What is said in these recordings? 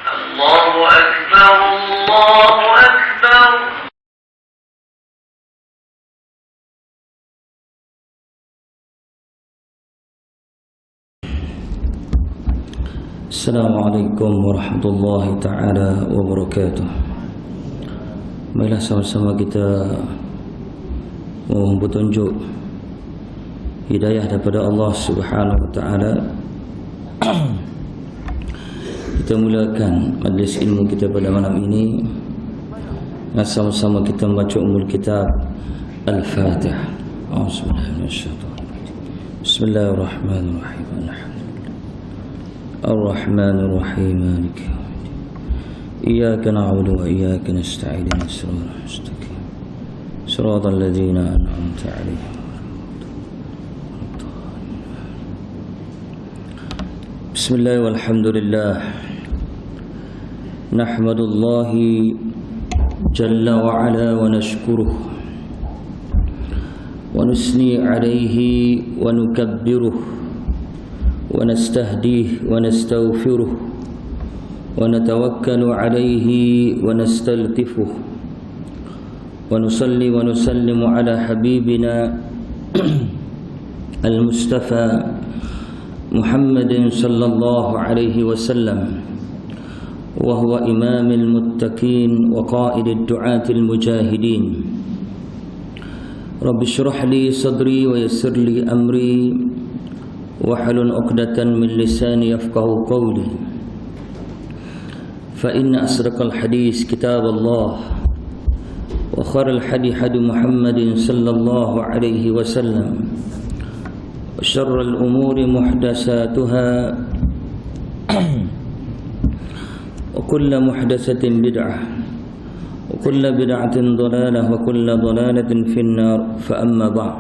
الله أكبر الله أكبر. Assalamualaikum warahmatullahi ta'ala wabarakatuh. Marilah sama-sama kita mohon petunjuk hidayah daripada Allah Subhanahu wa ta'ala. Kita mulakan majlis ilmu kita pada malam ini dan sama-sama kita membaca ummul kitab Al-Fatihah. Bismillahirrahmanirrahim. Ar-Rahmanir Rahim. Maliki yaumiddin. Iyyaka na'budu wa iyyaka nasta'in. Ihdinas mustaqim. Shiratal ladzina an'amta 'alaihim. Bismillah walhamdulillah. Nahmadullahi jalla wa ala wa nashkuruh wa nusni 'alaihi wa nukabbiruh ونستهديه ونستغفره ونتوكل عليه ونستلطفه ونصلي ونسلم على حبيبنا المصطفى محمد صلى الله عليه وسلم وهو إمام المتقين وقائد الدعاة المجاهدين. رب اشرح لي صدري ويسر لي أمري واحلل عقدة من لساني يفقهوا قولي. فإن أصدق الحديث كتاب الله وخير الحديث حديث محمد صلى الله عليه وسلم وشر الأمور محدثاتها وكل محدثة بدعة وكل بدعة ضلالة وكل ضلالة في النار. فأما بعد.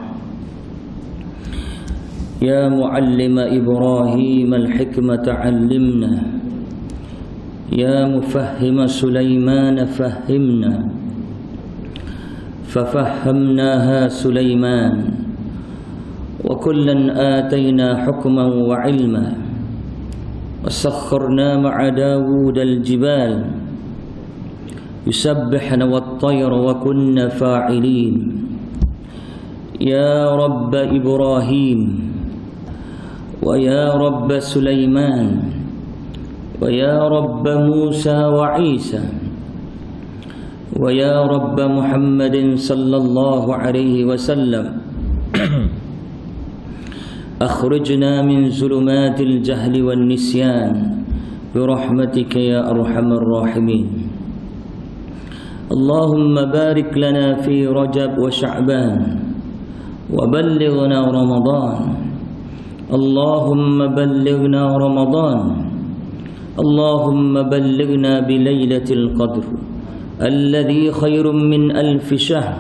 يا معلم إبراهيم الحكمة علمنا يا مفهم سليمان فهمنا ففهمناها سليمان وكلا آتينا حكما وعلما وسخرنا مع داود الجبال يسبحن والطير وكنا فاعلين. يا رب إبراهيم ويا رب سليمان ويا رب موسى وعيسى ويا رب محمد صلى الله عليه وسلم أخرجنا من ظلمات الجهل والنسيان برحمتك يا أرحم الراحمين. اللهم بارك لنا في رجب وشعبان وبلغنا رمضان. اللهم بلغنا رمضان. اللهم بلغنا بليلة القدر الذي خير من 1000 شهر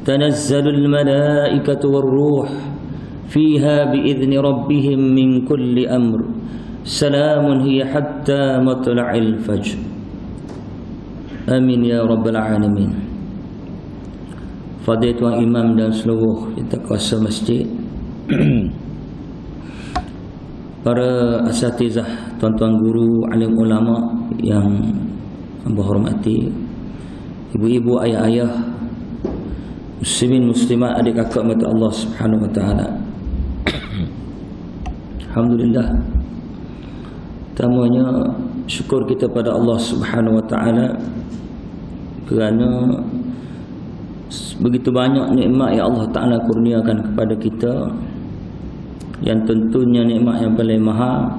تنزل الملائكة والروح فيها بإذن ربهم من كل أمر سلام هي حتى مطلع الفجر. آمين يا رب العالمين. Fadil Tuan Imam dan seluruh kita kuasa masjid, para asatizah, tuan-tuan guru, alim ulama yang hamba hormati, ibu-ibu, ayah-ayah, muslimin muslimat, adik kakak mata Allah Subhanahu wa taala. Alhamdulillah. Pertamanya syukur kita pada Allah Subhanahu wa taala kerana begitu banyak nikmat yang Allah Taala kurniakan kepada kita, yang tentunya nikmat yang paling mahal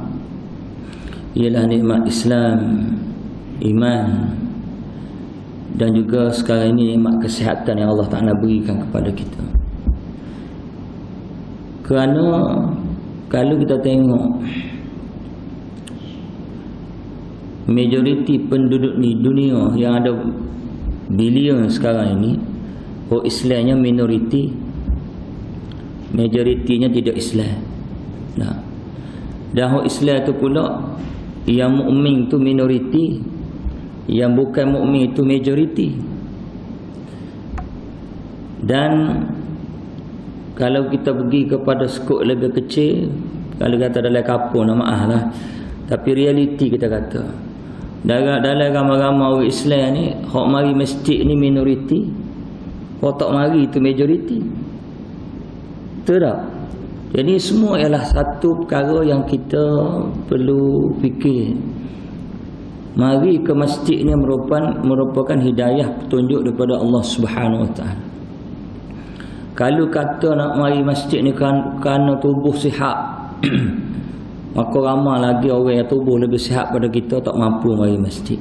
ialah nikmat Islam, iman, dan juga sekarang ini nikmat kesihatan yang Allah Taala berikan kepada kita. Kerana kalau kita tengok majoriti penduduk ni dunia yang ada bilion sekarang ini, Islamnya minoriti, majoritinya tidak Islam. Nah, dan Islam itu pula yang mukmin itu minoriti, yang bukan mukmin itu majoriti. Dan kalau kita pergi kepada skop lebih kecil, kalau kata dalam kapur, nama lah, tapi realiti kita kata Dalam ramai-ramai orang Islam ni, hak mari masjid ni minoriti, hak tak mari tu majoriti. Betul tak? Jadi semua ialah satu perkara yang kita perlu fikir. Mari ke masjid ni merupakan hidayah petunjuk daripada Allah Subhanahu Wa Taala. Kalau kata nak mari masjid ni kerana tubuh sihat, maka ramai lagi orang yang tubuh lebih sihat pada kita tak mampu mari masjid.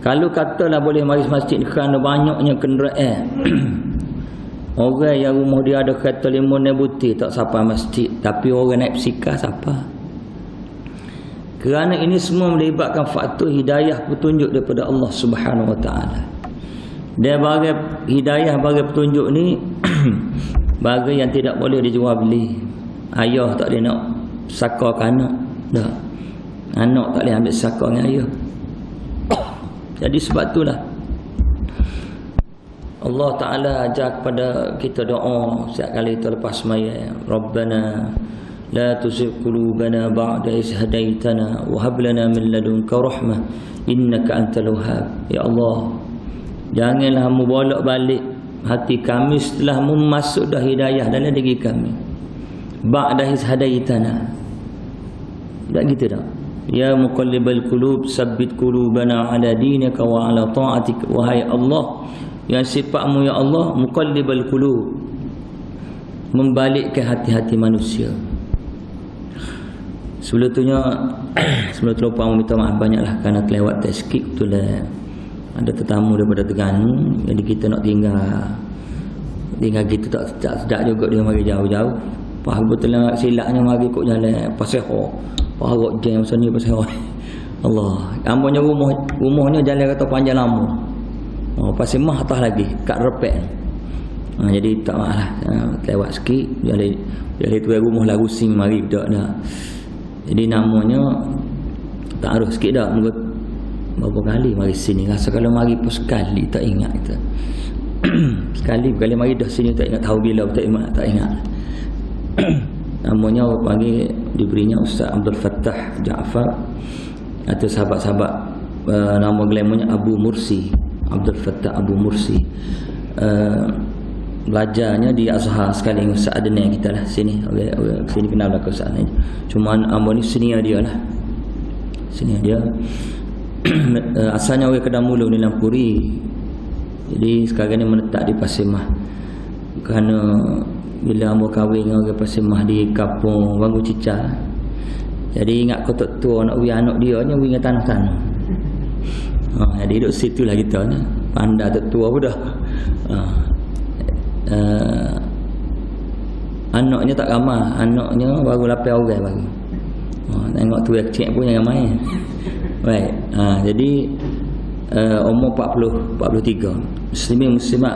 Kalau katalah boleh mari masjid kerana banyaknya kenderaan, orang yang rumah dia ada kereta 5 butir tak sampai masjid, tapi orang naik basikal siapa? Kerana ini semua melibatkan faktor hidayah petunjuk daripada Allah Subhanahu Wa Taala. Dan bagi hidayah bagi petunjuk ni bagi yang tidak boleh dijual beli. Ayah tak boleh nak sakarkan anak, dah. Anak tak boleh ambil sakar dengan ayah. Jadi sebab itulah Allah Ta'ala ajar kepada kita doa setiap kali kita lepas sembahyang. Rabbana la tuzigh qulubana ba'da idh hadaitana wa hab lana min ladunka rahmah innaka antal wahhab. Ya Allah, janganlah Mu bolak-balik hati kami setelah Mu masuk dah hidayah dalam diri kami. Ba'da idh hadaitana. Tak gitu dah. Ya muqallibal qulub sabbit qulubana ala dinika wa ala ta'atik. Wahai Allah, yang sifat-Mu ya Allah muqallibal qulub, membalikkan hati-hati manusia. Sebelum tu lupa minta maaf banyaklah kerana terlewat sikit. Betul lah, ada tetamu daripada Terengganu, jadi kita nak tinggal kita tak sedap juga dia mari jauh-jauh. Pas betul lah silapnya mari kok jalan pasal parok jam macam ni pasal Allah. Ambonya rumahnya jalan kata panjang lama. Pasal mah atas lagi kat repek. Jadi tak maaflah, lewat sikit jalan tu rumah lagu sing mari dak dah. Jadi namanya tak harus sikit dah. Berapa kali mari sini, rasa kalau mari pun sekali tak ingat kita. Sekali mari dah sini tak ingat, tahu bila tak ingat. Namanya panggil diberinya Ustaz Abdul Fattah Ja'far, atau sahabat-sahabat nama gelamunya Abu Mursi, Abdul Fattah Abu Mursi. Belajarnya di Azhar sekali dengan Ustaz Adnan kita lah sini. Orang sini kenal lah ke Ustaz ni. Cuma ambo ni senior dia lah. Senior dia. Asalnya orang Kedamulu ni Lampuri. Jadi sekarang ni menetap di Pasir Mah. Kerana bila ambo kahwin dengan orang Pasir Mah di kampung Wanggu Cica. Jadi ingat kau tak tua nak wui anak dia ni wui dengan tanah-tanah. Jadi duduk situ lah kita ni. Pandai tak tua pun dah. Anaknya tak ramai, anaknya baru 8 orang baru. Tengok tu yang kecil pun yang ramai. Baik. Jadi umur 43 muslimin muslimat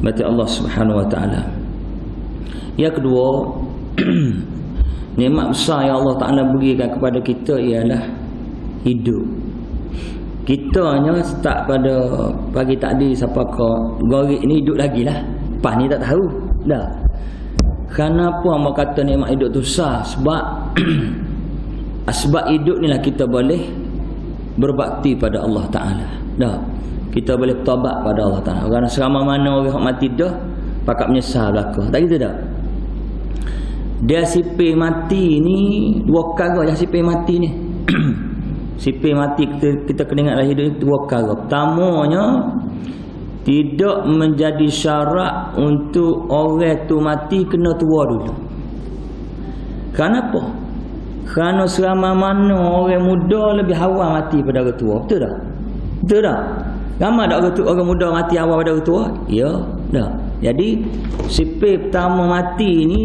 mati Allah Subhanahu Wa Taala. Yang kedua, nikmat besar yang Allah Taala berikan kepada kita ialah hidup. Kita hanya start pada pagi tadi siapa kau gorik ni hidup lagi lah. Pas ni tak tahu dah. Kenapa hamba kata nikmat hidup tu besar? Sebab sebab hidup ni lah kita boleh berbakti pada Allah Ta'ala. Dah. Kita boleh taubat pada Allah Ta'ala. Kerana selama mana orang mati dah pakat menyesal belaka. Tak gitu dah. Dia sipir mati ni dua perkara yang sipir mati ni. Sipir mati kita kena ingatlah hidup ni dua perkara. Pertamanya, tidak menjadi syarat untuk orang tu mati kena tua dulu. Kenapa? Kerana selama mana orang muda lebih awal mati pada orang tua. Betul tak? Betul tak? Ramai tak orang muda mati awal pada orang tua? Ya, dah. Jadi sipir pertama mati ni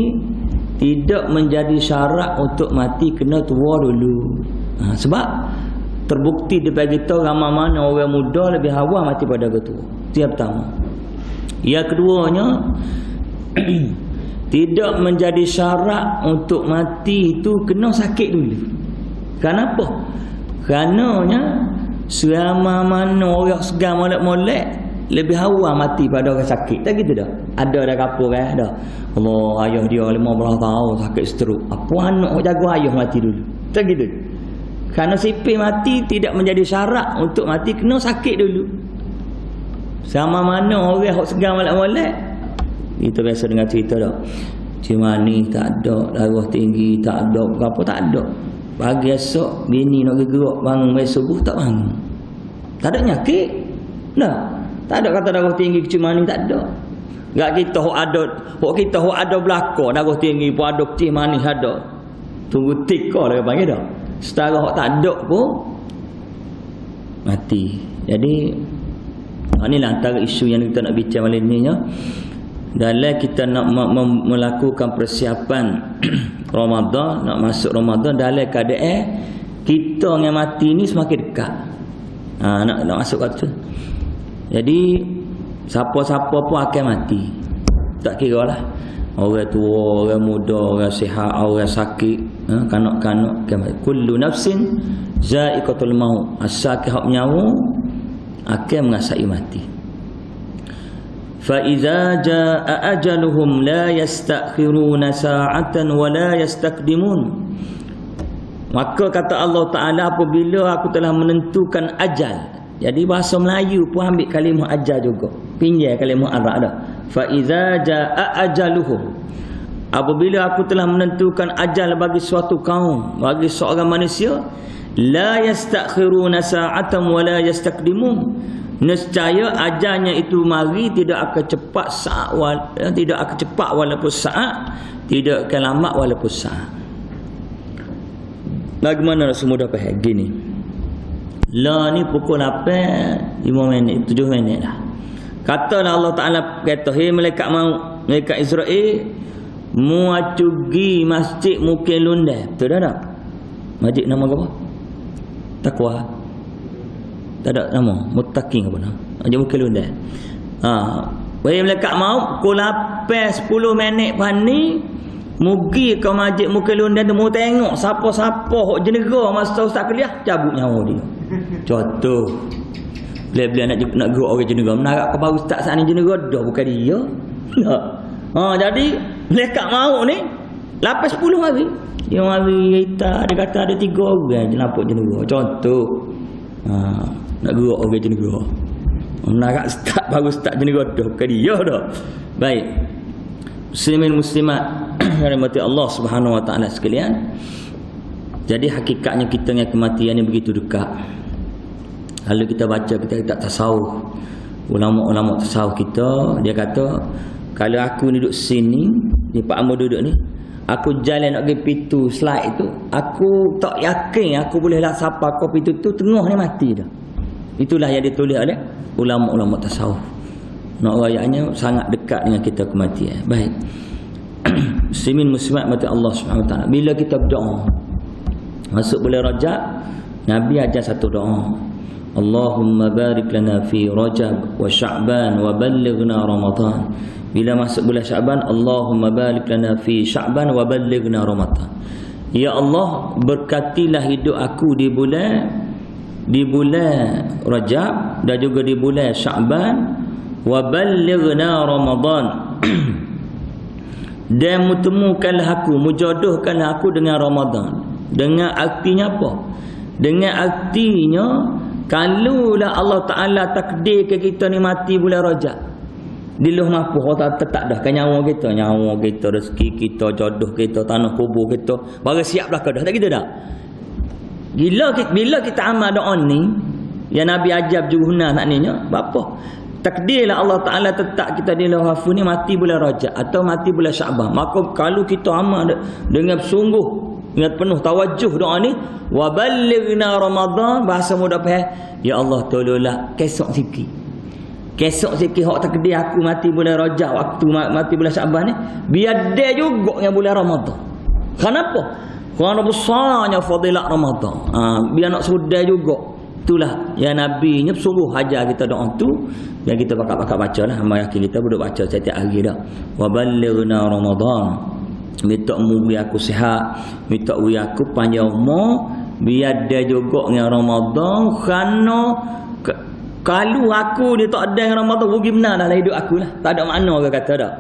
tidak menjadi syarat untuk mati kena tua dulu. Sebab terbukti daripada kita ramai mana orang muda lebih awal mati pada orang tua. Itu yang pertama. Yang keduanya, tidak menjadi syarat untuk mati itu kena sakit dulu. Kenapa? Kerananya selama mana orang segar molek-molek lebih awal mati pada orang sakit. Tak gitu dah. Ada dah kapur kan dah. Allah, ayah dia 15 tahun sakit stroke. Apa anak jaga ayah mati dulu. Tak gitu. Kerana sipil mati tidak menjadi syarat untuk mati, kena sakit dulu. Sama mana orang hok segan molek-molek. Kita biasa dengar cerita dah. Cimani tak ada, darah tinggi tak ada, apa tak ada. Pagi esok bini nak gerak bangun esok subuh tak bangun. Tak ada nyakit. Dah. Tak ada kata darah tinggi cimani, tak ada. Gak kita hok ada belaka darah tinggi pun ada, kecil manis ada. Tunggu tika dah panggil dah. Setara hok tak ada pun mati. Jadi inilah antara isu yang kita nak bincang malam ni ya. Dalam kita nak melakukan persiapan Ramadan, nak masuk Ramadan dalam keadaan kita yang mati ni semakin dekat. Nak masuk waktu. Jadi siapa-siapa pun akan mati. Tak kira lah. Orang tua, orang muda, orang sihat, orang sakit, kanak-kanak akan mati. Kullu nafsin za'iqatul maut. Asal ke hak nyawa akan mengasai mati. Fa iza jaa ajaluhum la yastakhiruna sa'atan wa la yastaqdimun. Maka kata Allah Taala, apabila aku telah menentukan ajal. Jadi bahasa Melayu pun ambil kalimah ajal juga. Pinjam kalimah Arab dah. Fa iza jaa ajaluhum. Apabila aku telah menentukan ajal bagi suatu kaum, bagi seorang manusia, la yastakhiruna sa'atan wa la yastaqdimun. Nescaya ajalnya itu mari tidak akan cepat tidak akan cepat walaupun saat, tidak akan lambat walaupun saat. Bagaimana nak semudah faham gini? La ni pukul 8 5 minit 7 minit dah. Katalah Allah Taala kata, "Hei malaikat maut, malaikat Israel, mu acugi masjid Mukil Lundai." Betul tak? Masjid nama apa? Takwa. Tak ada nama, Muttaqin apa nama? Masjid Mukil Lundai. Wahai malaikat maut, pukul 8 10 minit pani mugi ke masjid Mukil Lundai tu, mu tengok siapa-siapa hok jenera masa ustaz kuliah cabut nyawa dia. Contoh bila nak gerak orang jenera, menarak ke baru ustaz saat ni jenera dah bukan dia. Jadi malaikat maut ni 8 10 hari. Yang hari kita dia kata ada 3 orang je nampak jenera. Contoh nak gerak orang jenera. Menarak ustaz baru ustaz jenera dah bukan dia dah. Baik. Muslimin muslimat rahmati Allah Subhanahu wa taala sekalian. Jadi hakikatnya kita dengan kematian ni begitu dekat. Kalau kita baca kita tasawuf, ulama-ulama tasawuf kita, dia kata kalau aku ni duduk sini, ni Pak Amor duduk ni, aku jalan nak pergi pintu slide tu, aku tak yakin aku boleh lah sapa ke pintu tu, tengah ni mati dah. Itulah yang ditulis oleh ulama-ulama tasawuf. Nak rayaknya sangat dekat dengan kita kematian. Baik. Muslimin muslimat mati Allah Subhanahu wa taala. Bila kita berdoa masuk bulan Rajab, Nabi ajar satu doa. Allahumma barik lana fi Rajab wa Sya'ban wa ballighna Ramadan. Bila masuk bulan Sya'ban, Allahumma barik lana fi Sya'ban wa ballighna Ramadan. Ya Allah, berkatilah hidup aku di bulan Rajab dan juga di bulan Sya'ban wa ballighna Ramadan. Dan mutemukanlah aku, mujodohkanlah aku dengan Ramadan. Dengan artinya apa? Dengan artinya kalaulah Allah Ta'ala takdir ke kita ni mati bulan Rajab, di luh mampu Allah tak dah kan nyawa kita, rezeki kita, jodoh kita, tanah kubur kita baru siap dah ke dah, tak gitu dah. Bila kita amal doa ni yang Nabi ajab juhuna nak ninya, apa? Takdirlah Allah Ta'ala tetap kita di luh mampu ni mati bulan Rajab atau mati bulan Sya'ban. Maka kalau kita amal dengan sungguh, ingat penuh tawajuh doa ni, wa ballighna Ramadan, bahasa mudah faham, ya Allah tolonglah kesok sikit hak takdir aku mati bulan Rajab, waktu mati bulan Sya'ban ni biar dia juga dengan bulan Ramadan. Kenapa? Kerana besarnya fadilat Ramadan. Biar nak sudah juga. Itulah yang Nabi nya suruh ajar kita doa tu, yang kita bakat-bakat bacalah. Hamba yakin kita duduk baca setiap hari dah. Wa ballighna Ramadan. Minta beri aku sihat, minta beri aku panjang umur, biar dia juga dengan Ramadan. Kerana kalau aku ni tak ada dengan Ramadan, rugi benar dalam hidup aku lah. Tak ada makna orang kata dah.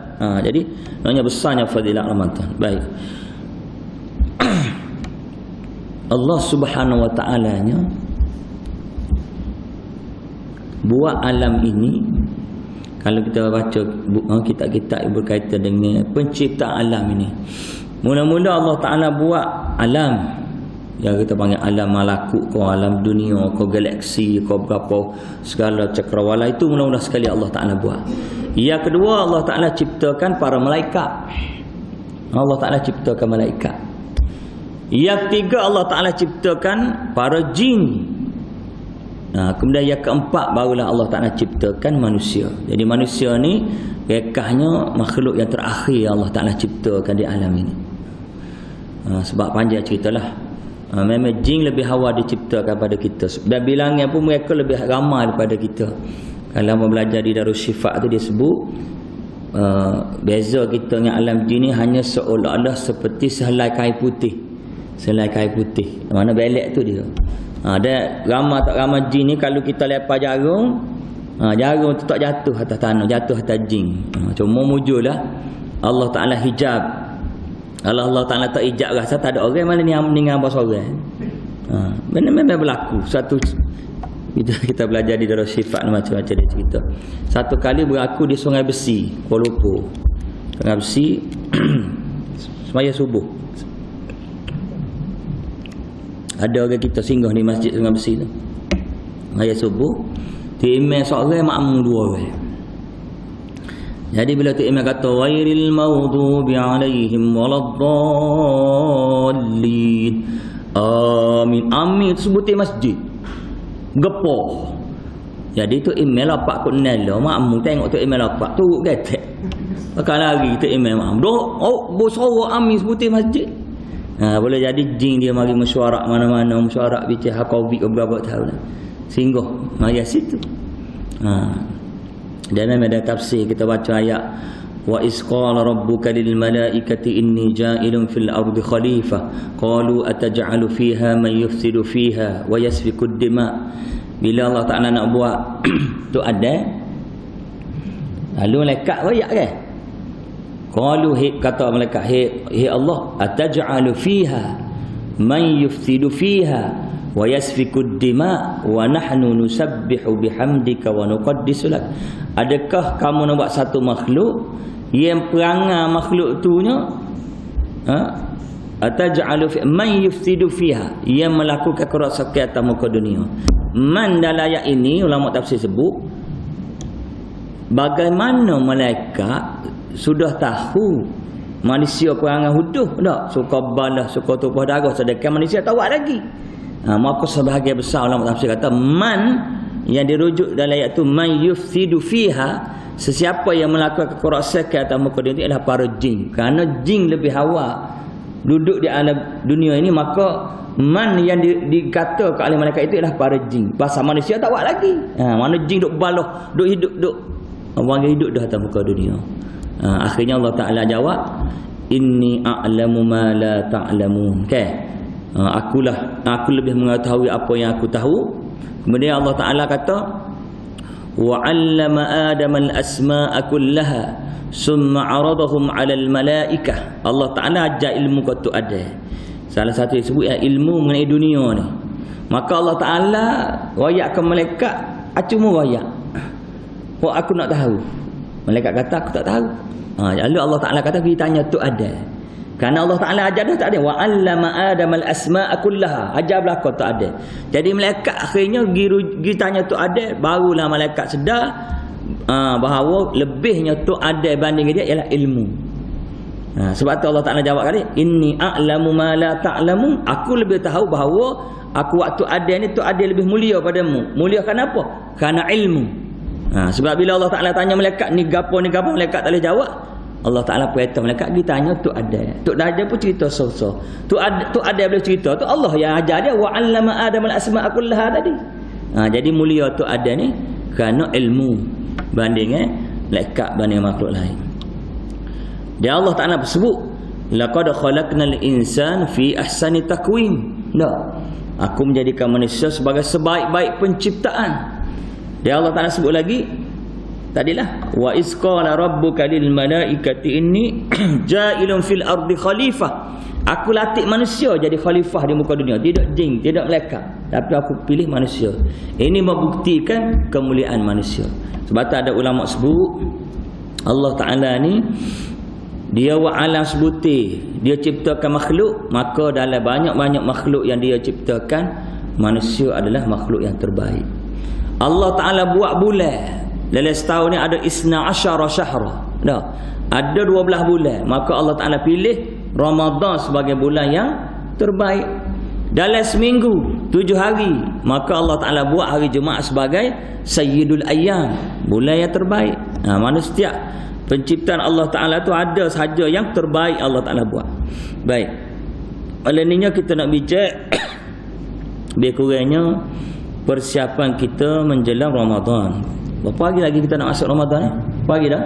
Jadi namanya besarnya fadilat Ramadan. Baik. Allah Subhanahu wa ta'alanya buat alam ini. Kalau kita baca kitab-kitab berkaitan dengan penciptaan alam ini, mula-mula Allah Ta'ala buat alam yang kita panggil alam malakut, ko alam dunia, ko galaksi, ko berapa segala cakrawala, itu mula-mula sekali Allah Ta'ala buat. Yang kedua, Allah Ta'ala ciptakan para malaikat. Allah Ta'ala ciptakan malaikat. Yang ketiga, Allah Ta'ala ciptakan para jin. Kemudian yang keempat, barulah Allah Ta'ala ciptakan manusia. Jadi manusia ni rekahnya makhluk yang terakhir Allah Ta'ala ciptakan di alam ini. Sebab panjang ceritalah. Memang jin lebih awal diciptakan pada kita, dan bilangnya pun mereka lebih ramai daripada kita. Kalau mau belajar di Darus Syifa tu dia sebut beza kita dengan alam jin ni hanya seolah-olah seperti sehelai kain putih. Sehelai kain putih. Mana belek tu dia. Ada ramai tak ramai jin ni, kalau kita lepas jarum, jarum tu tak jatuh atas tanah, jatuh atas jin. Cuma mujurlah Allah Ta'ala hijab. Kalau Allah Ta'ala tak hijab, rasa tak ada orang mana ni yang meninggal apa seorang. Memang berlaku. Satu kita belajar di Darus Syifa macam-macam dia cerita. Satu kali berlaku di Sungai Besi, Kuala Lumpur. Sungai Besi semaya subuh. Ada orang kita singgah di masjid Sungai Besi tu. Semaya subuh, imam seorang, makmum dua orang. Jadi bila tu imam kata ghairil maghdubi alaihim waladdallin, amin, amin tu sebutin masjid gepoh. Jadi tu imam lapak kot nela, makmum tengok tu imam lapak turut gatek, pakai lari tu imam makmum doh bersorak amin sebutin masjid. Boleh jadi jin dia mari mesyuarat mana-mana, mesyuarat bicara covid berapa tahun singgah mari situ. Dan memang ada tafsir, kita baca ayat wa isqala rabbuka lil malaikati inni ja'ilun fil ardi khalifah qalu ataj'alu fiha man yufsidu fiha wa yasfiku ad-dima. Bila Allah Ta'ala nak buat tu ada lalu malaikat royak kan, qalu kata malaikat, he Allah, ataj'alu fiha man yufsidu fiha wa yasfiku ad-dima wa nahnu nusabbihu bihamdika wa nuqaddisu lak. Adakah kamu nak buat satu makhluk yang perangai makhluk tu nya ataj'alu fi man yufsidu fiha, yang melakukan kerosakan atas muka dunia. Man dalam ayat ini ulama tafsir sebut bagaimana malaikat sudah tahu manusia perangai huduh tak, suka balas, suka tumpah darah, sedangkan manusia tak buat lagi. Maka sebahagian besar ulama tafsir kata man yang dirujuk dalam ayat tu man yufsidu fiha, sesiapa yang melakukan kerosakan atas muka dunia itu adalah para jin. Kerana jin lebih awal duduk di alam dunia ini, maka man yang dikata ke oleh malaikat itu adalah para jin. Pasal manusia tak buat lagi. Mana jin duk balah, duk hidup, duk orang hidup dah atas muka dunia. Akhirnya Allah Ta'ala jawab, inni a'lamu ma la ta'lamun. Aku lebih mengetahui apa yang aku tahu. Kemudian Allah Ta'ala kata wa 'allama Adam al-asma'a kullaha summa 'aradahum 'ala al-malaikah. Allah Ta'ala ajar ilmu kau tu ada. Salah satu yang disebut ilmu mengenai dunia ni. Maka Allah Ta'ala wayak ke malaikat, cuma wayak. Aku nak tahu. Malaikat kata aku tak tahu. Lalu Allah Ta'ala kata pergi tanya tu ada. Kerana Allah Ta'ala ajar dah tak ada. Wa 'allama Adam al-asma'a kullaha. Ajar belakang tak ada. Jadi malaikat akhirnya pergi tanya tu ada, barulah malaikat sedar bahawa lebihnya tu ada banding dia ialah ilmu. Sebab tu Allah Ta'ala jawab kali, inni a'lamu ma la ta'lamun. Aku lebih tahu bahawa aku waktu ada ni tu ada lebih mulia padamu. Mulia kenapa? Kerana ilmu. Sebab bila Allah Ta'ala tanya malaikat ni gapo malaikat tak boleh jawab. Allah Ta'ala perintah malaikat pergi tanya tu ada. Tu dah ada pun cerita so-so. Tu ada boleh cerita tu Allah yang ajar dia wa 'allama Adam al-asma'a kullaha tadi. Jadi mulia tu ada ni kerana ilmu banding malaikat banding makhluk lain. Dan Allah Ta'ala bersebut laqad khalaqnal insana fi ahsani taqwim. Aku menjadikan manusia sebagai sebaik-baik penciptaan. Dan Allah Ta'ala sebut lagi tadilah wa isqala rabbuka lil malaikati inni ja'ilun fil ardi khalifah. Aku latih manusia jadi khalifah di muka dunia, tidak jin, tidak malaikat, tapi aku pilih manusia. Ini membuktikan kemuliaan manusia. Sebab ada ulama sebut Allah Ta'ala ni dia wa alam sebuti, dia ciptakan makhluk, maka dalam banyak-banyak makhluk yang dia ciptakan, manusia adalah makhluk yang terbaik. Allah Ta'ala buat bulan, dalam setahun ni ada 12 syahra. Dah, ada 12 bulan, maka Allah Ta'ala pilih Ramadan sebagai bulan yang terbaik. Dalam seminggu 7 hari, maka Allah Ta'ala buat hari Jumaat sebagai Sayyidul Ayyam, bulan yang terbaik. Mana setiap penciptaan Allah Ta'ala tu ada sahaja yang terbaik Allah Ta'ala buat. Baik, oleh ininya kita nak bincang lebih kurangnya persiapan kita menjelang Ramadan. Berapa hari lagi kita nak masuk Ramadan ni? Berapa hari dah?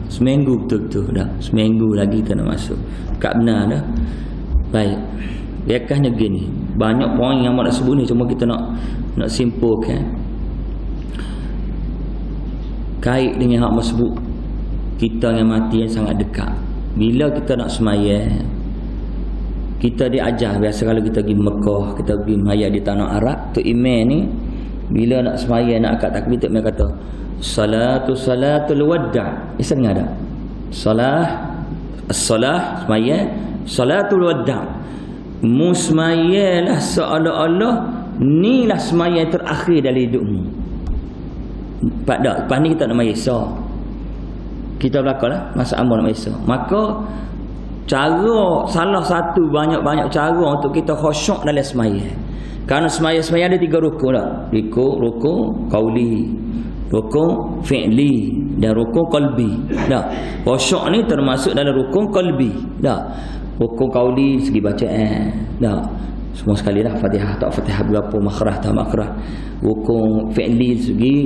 Seminggu betul-betul dah. Seminggu lagi kita nak masuk. Kak benar dah. Baik. Biarkannya gini. Banyak poin yang nak sebut ni, cuma kita nak simpulkan. Kait dengan hak sebut kita dengan mati yang sangat dekat. Bila kita nak sembahyang, kita diajar biasa kalau kita pergi Mekah, kita pergi sembahyang di tanah Arab, tu imam ni bila nak sembahyang nak akad takbir tu dia kata salatul wada'. Bisa dengar tak? As-salah sembahyang, salatul wada'. Musmayyalah seolah-olah inilah sembahyang terakhir dalam hidupmu. Lepas ni kita nak Maisa, kita belakanglah masa amal nak Maisa. Maka cara, salah satu banyak-banyak cara untuk kita khusyuk dalam sembahyang. Kerana sembahyang ada 3 rukun dah. Rukun qauli, rukun fi'li dan rukun qalbi. Dah. Khusyuk ni termasuk dalam rukun qalbi. Dah. Rukun qauli segi bacaan. Dah. Semua sekali dah, Fatihah tak Fatihah berapa, makhrah tak makhrah. Rukun fi'li segi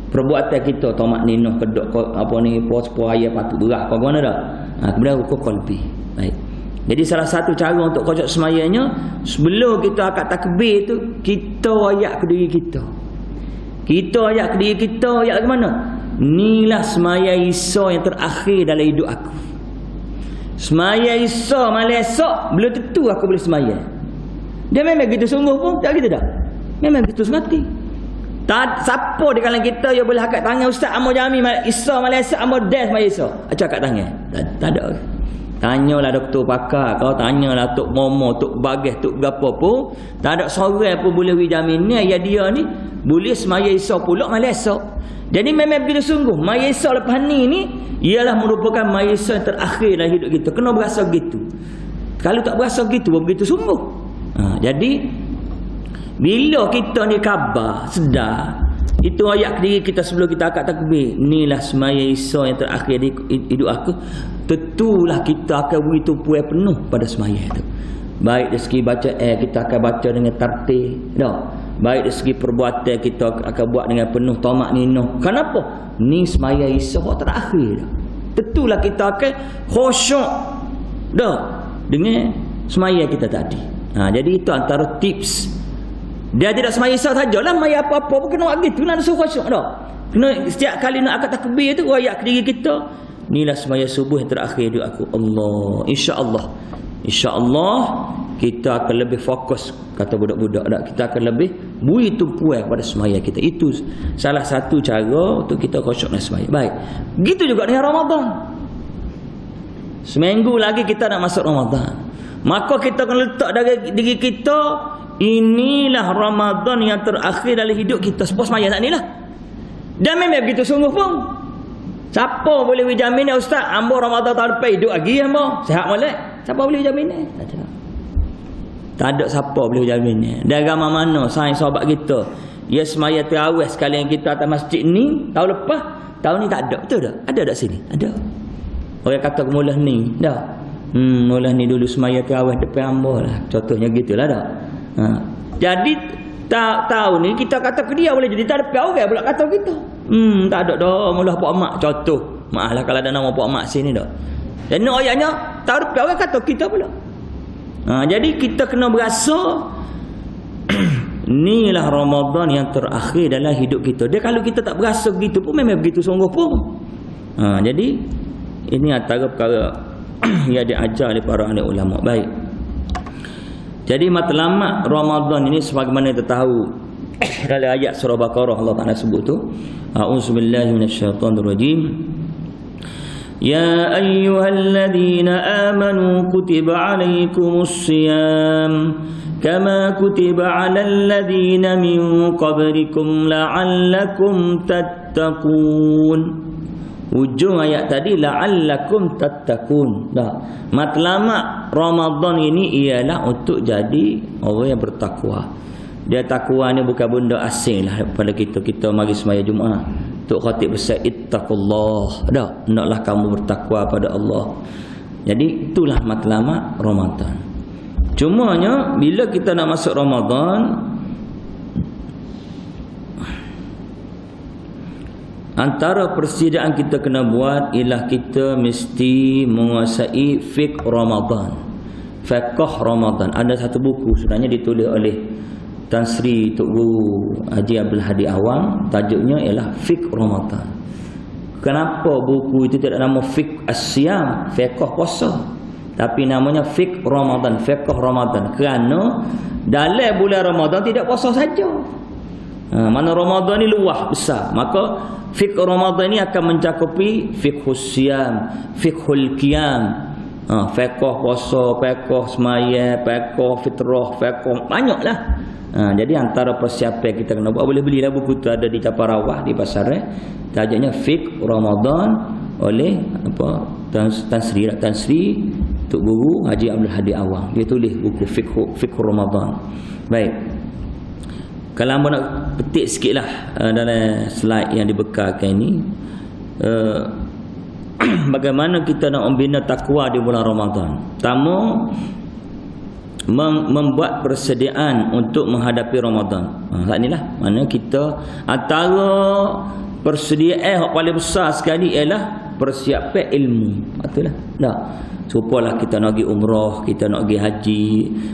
perbuatan kita, tamak ninah kedok apa ni, puas ayat patut berat apa mana dah. Kemudian rukun qalbi. Baik. Jadi salah satu cara untuk khusyuk semayangnya, sebelum kita akad takbir tu, kita ayat ke diri kita. Kita ayat ke diri kita, ayat ke mana? Inilah semayang Isa yang terakhir dalam hidup aku. Semayang Isa malam esok, belum tentu aku boleh semayang. Dia memang gitu sungguh pun, tak gitu dah. Memang gitu semati. Tak, siapa di kalangan kita yang boleh angkat tangan, Ustaz Amor Jami Isa malam esok, Amor Des malam esok, acak angkat tangan. Tak ada. Tanyalah doktor pakar, kau tanyalah Tok Momo, Tok Bagah, Tok berapa pun, tak ada seorang pun boleh jamin ni ya dia ni boleh semaya Isa pula malam esok. Jadi memang begitu sungguh maya Isa lepas ni ialah merupakan maya Isa yang terakhir dalam hidup kita. Kena berasa gitu. Kalau tak berasa gitu, begitu sungguh. Jadi bila kita ni khabar, sedar, itu ayat diri kita sebelum kita akad takbir, inilah semaya Isa yang terakhir di hidup aku, tentulah kita akan beri tumpuan penuh pada semaya itu. Baik dari segi baca kita akan baca dengan tertib, dah. Baik dari segi perbuatan kita akan buat dengan penuh tamak ninah. Kenapa? Ni semaya Isa terakhir dah. Tentulah kita akan khusyuk dah dengan semaya kita tadi. Jadi itu antara tips. Dia tidak semaya Isa sajalah, maya apa-apa pun kena buat gitu, nak suruh khusyuk dah. Kena setiap kali nak akad takbir tu ayat ke diri kita, inilah semaya subuh yang terakhir hidup aku. Allah, insya-Allah kita akan lebih fokus, kata budak-budak dak, kita akan lebih beri tumpuan pada semaya kita. Itu salah satu cara untuk kita khusyuk dalam semaya. Baik. Begitu juga dengan Ramadan. Seminggu lagi kita nak masuk Ramadan. Maka kita akan letak dari diri kita, inilah Ramadan yang terakhir dalam hidup kita. Sebab semaya saat inilah. Dan memang begitu sungguh pun. Siapa boleh berjamin Ustaz, ambo Ramadan tahun depan hidup lagi ambo? Sihat molek? Siapa boleh berjamin? Tak ada siapa boleh berjamin. Dan agama mana sains sahabat kita, ya semaya tarawih sekali yang kita atas masjid ni tahun lepas, tahun ni tak ada. Betul tak? Ada tak sini? Ada. Orang kata kemulah ni dah. Mulah ni dulu semaya tarawih depan ambo lah. Contohnya gitulah dah. Jadi tahun ni kita kata ke dia boleh jadi tak depan orang pula kata kita. Tak ada dah mulah pak mak contoh. Maaflah kalau ada nama pak mak sini dah. Dan no ayatnya tahun depan orang kata kita pula. Jadi kita kena berasa inilah Ramadan yang terakhir dalam hidup kita. Dia kalau kita tak berasa begitu pun memang begitu sungguh pun. Jadi Ini antara perkara yang diajar oleh para ahli ulama. Baik. Jadi matlamat Ramadan ini sebagaimana kita tahu dalam ayat surah Baqarah Allah Taala sebut tu, a'udzubillahi minasyaitonirrajim. Ya ayyuhalladzina amanu kutiba alaikumus shiyam kama kutiba alal ladzina min qablikum la'allakum tattaqun. Ujung ayat tadi la'allakum tattaqun. Dah. Matlamat Ramadan ini ialah untuk jadi orang yang bertakwa. Dia takwa ni bukan benda asing lah pada kita. Kita mari sembahyang Jumaat, Tok Khatib besar ittaqullah. Dah, hendaklah kamu bertakwa pada Allah. Jadi itulah matlamat Ramadan. Cumanya bila kita nak masuk Ramadan, antara persediaan kita kena buat ialah kita mesti menguasai fiqh Ramadan. Fiqh Ramadan. Ada satu buku sebenarnya ditulis oleh Tan Sri Tok Guru Haji Abdul Hadi Awang, tajuknya ialah Fiqh Ramadan. Kenapa buku itu tidak nama Fiqh As-Siyam, fiqh puasa, tapi namanya Fiqh Ramadan, fiqh Ramadan? Kerana dalam bulan Ramadan tidak puasa saja. Mana Ramadan ni luas besar, maka fiqh Ramadan ni akan mencakupi fiqhus siyam, fiqhul qiyam, fiqh puasa, fiqh sembahyang, fiqh fitrah, fiqh banyaklah. Jadi antara persiapan kita kena buat, boleh belilah buku tu, ada di Caparawah di pasar. Tajuknya Fiqh Ramadan oleh apa Tan Sri Tok Guru Haji Abdul Hadi Awang. Dia tulis buku Fiqh Ramadan. Baik. Kalau hamba nak petik sikitlah dalam slide yang dibekalkan ini, bagaimana kita nak membina takwa di bulan Ramadan. Pertama, membuat persediaan untuk menghadapi Ramadan. Saat inilah mana kita antara persediaan yang paling besar sekali ialah persiapan ilmu. Itulah. Dah. Supalah kita nak pergi umrah, kita nak pergi haji,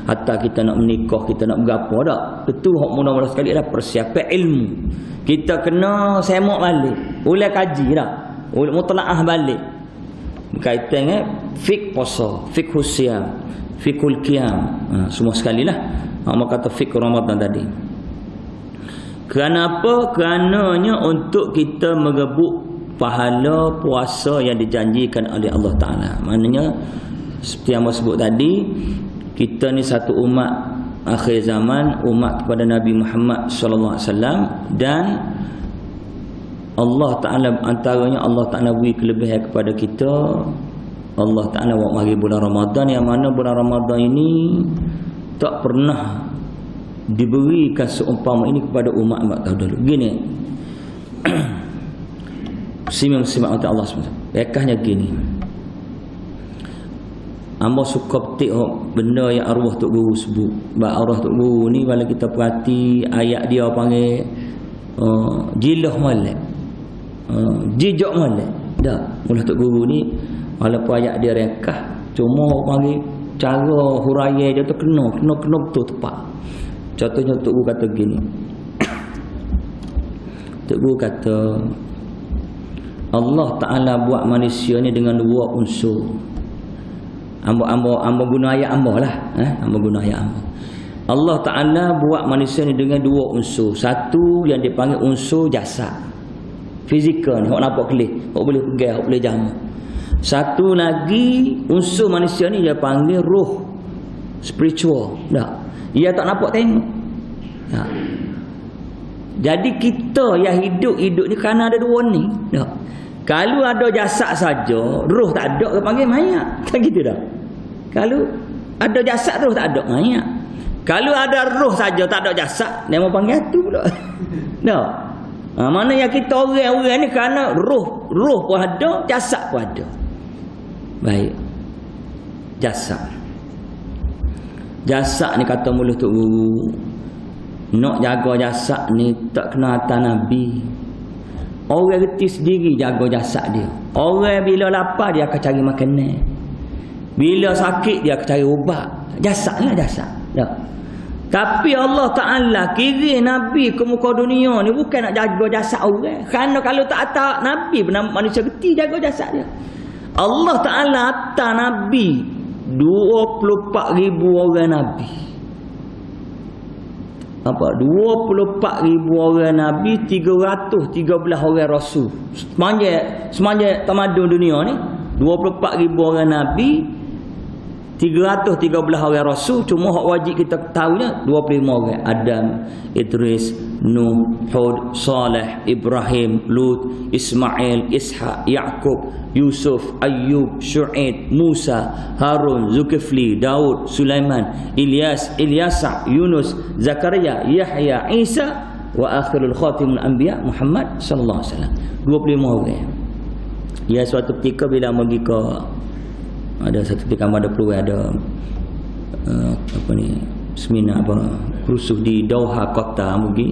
hatta kita nak menikah, kita nak berapa dak. Itu hak mula-mula sekali ialah persiapan ilmu. Kita kena semak balik, ulang kaji dah. Mutlaah balik. Berkaitan dengan fiqh puasa, fiqh siyam, fiqhul qiyam, semua sekali lah. Mak kata fiqh Ramadan tadi. Kerana apa? Kerananya untuk kita merebut pahala puasa yang dijanjikan oleh Allah Ta'ala. Maknanya seperti yang saya sebut tadi, kita ni satu umat akhir zaman, umat kepada Nabi Muhammad sallallahu alaihi wasallam, dan Allah Ta'ala antaranya Allah Ta'ala beri kelebihan kepada kita. Allah Ta'ala buat mari bulan Ramadan, yang mana bulan Ramadan ini tak pernah diberikan seumpama ini kepada umat-umat dahulu. Gini, Muslim-Muslim Allah SWT, rekahnya gini, hamba suka petik benda yang arwah Tok Guru sebut. Sebab arwah Tok Guru ni kalau kita perhati ayat dia panggil jilah molek, jijak molek. Dah, mula Tok Guru ni walaupun ayat dia rekah, cuma panggil cara huraian dia tu kena betul tepat. Contohnya Tok Guru kata gini, Tok Guru kata Allah Ta'ala buat manusia ni dengan dua unsur. Amba guna ayat amba lah, amba guna ayat amba. Allah Ta'ala buat manusia ni dengan dua unsur. Satu yang dipanggil unsur jasad, fizikal ni, hok nampak kelih, hok boleh pegang, hok boleh jamu. Satu lagi unsur manusia ni dia panggil roh, spiritual. Dah, ia tak nampak tengok. Jadi kita yang hidup ni kerana ada dua ni. Dah. Kalau ada jasad saja, roh tak ada, dia panggil mayat. Tak gitu dah. Kalau ada jasad, roh tak ada, mayat. Kalau ada roh saja, tak ada jasad, dia mau panggil tu pula. Dah. Mana yang kita orang-orang ni kerana roh pun ada, jasad pun ada. Baik. Jasad ni kata mulut Tok Guru, nak jaga jasad ni tak kena atas Nabi. Orang reti sendiri jaga jasad dia. Orang bila lapar dia akan cari makanan, bila sakit dia akan cari ubat. Jasad lah jasad. Dah. Tapi Allah Ta'ala kira Nabi ke muka dunia ni bukan nak jaga jasad orang. Kerana kalau tak ada Nabi pun manusia reti jaga jasad dia. Allah Ta'ala hantar Nabi 24,000 orang Nabi. Apa? 24,000 orang Nabi, 313 orang Rasul. Semanjang tamadun dunia ni 24,000 orang Nabi, 313 orang Rasul. Cuma hak wajib kita tahunya 25 orang. Adam, Idris, Nuh, Hud, Saleh, Ibrahim, Lut, Ismail, Ishaq, Yaqub, Yusuf, Ayyub, Syu'aib, Musa, Harun, Zulkifli, Daud, Sulaiman, Ilyas, Ilyasa, Yunus, Zakaria, Yahya, Isa, wa akhirul khatimul anbiya Muhammad sallallahu alaihi wasallam. 25 orang. Ya, suatu ketika bila pergi ke ada satu ketika ada peluang ada seminar kerusuh di Doha kota pergi.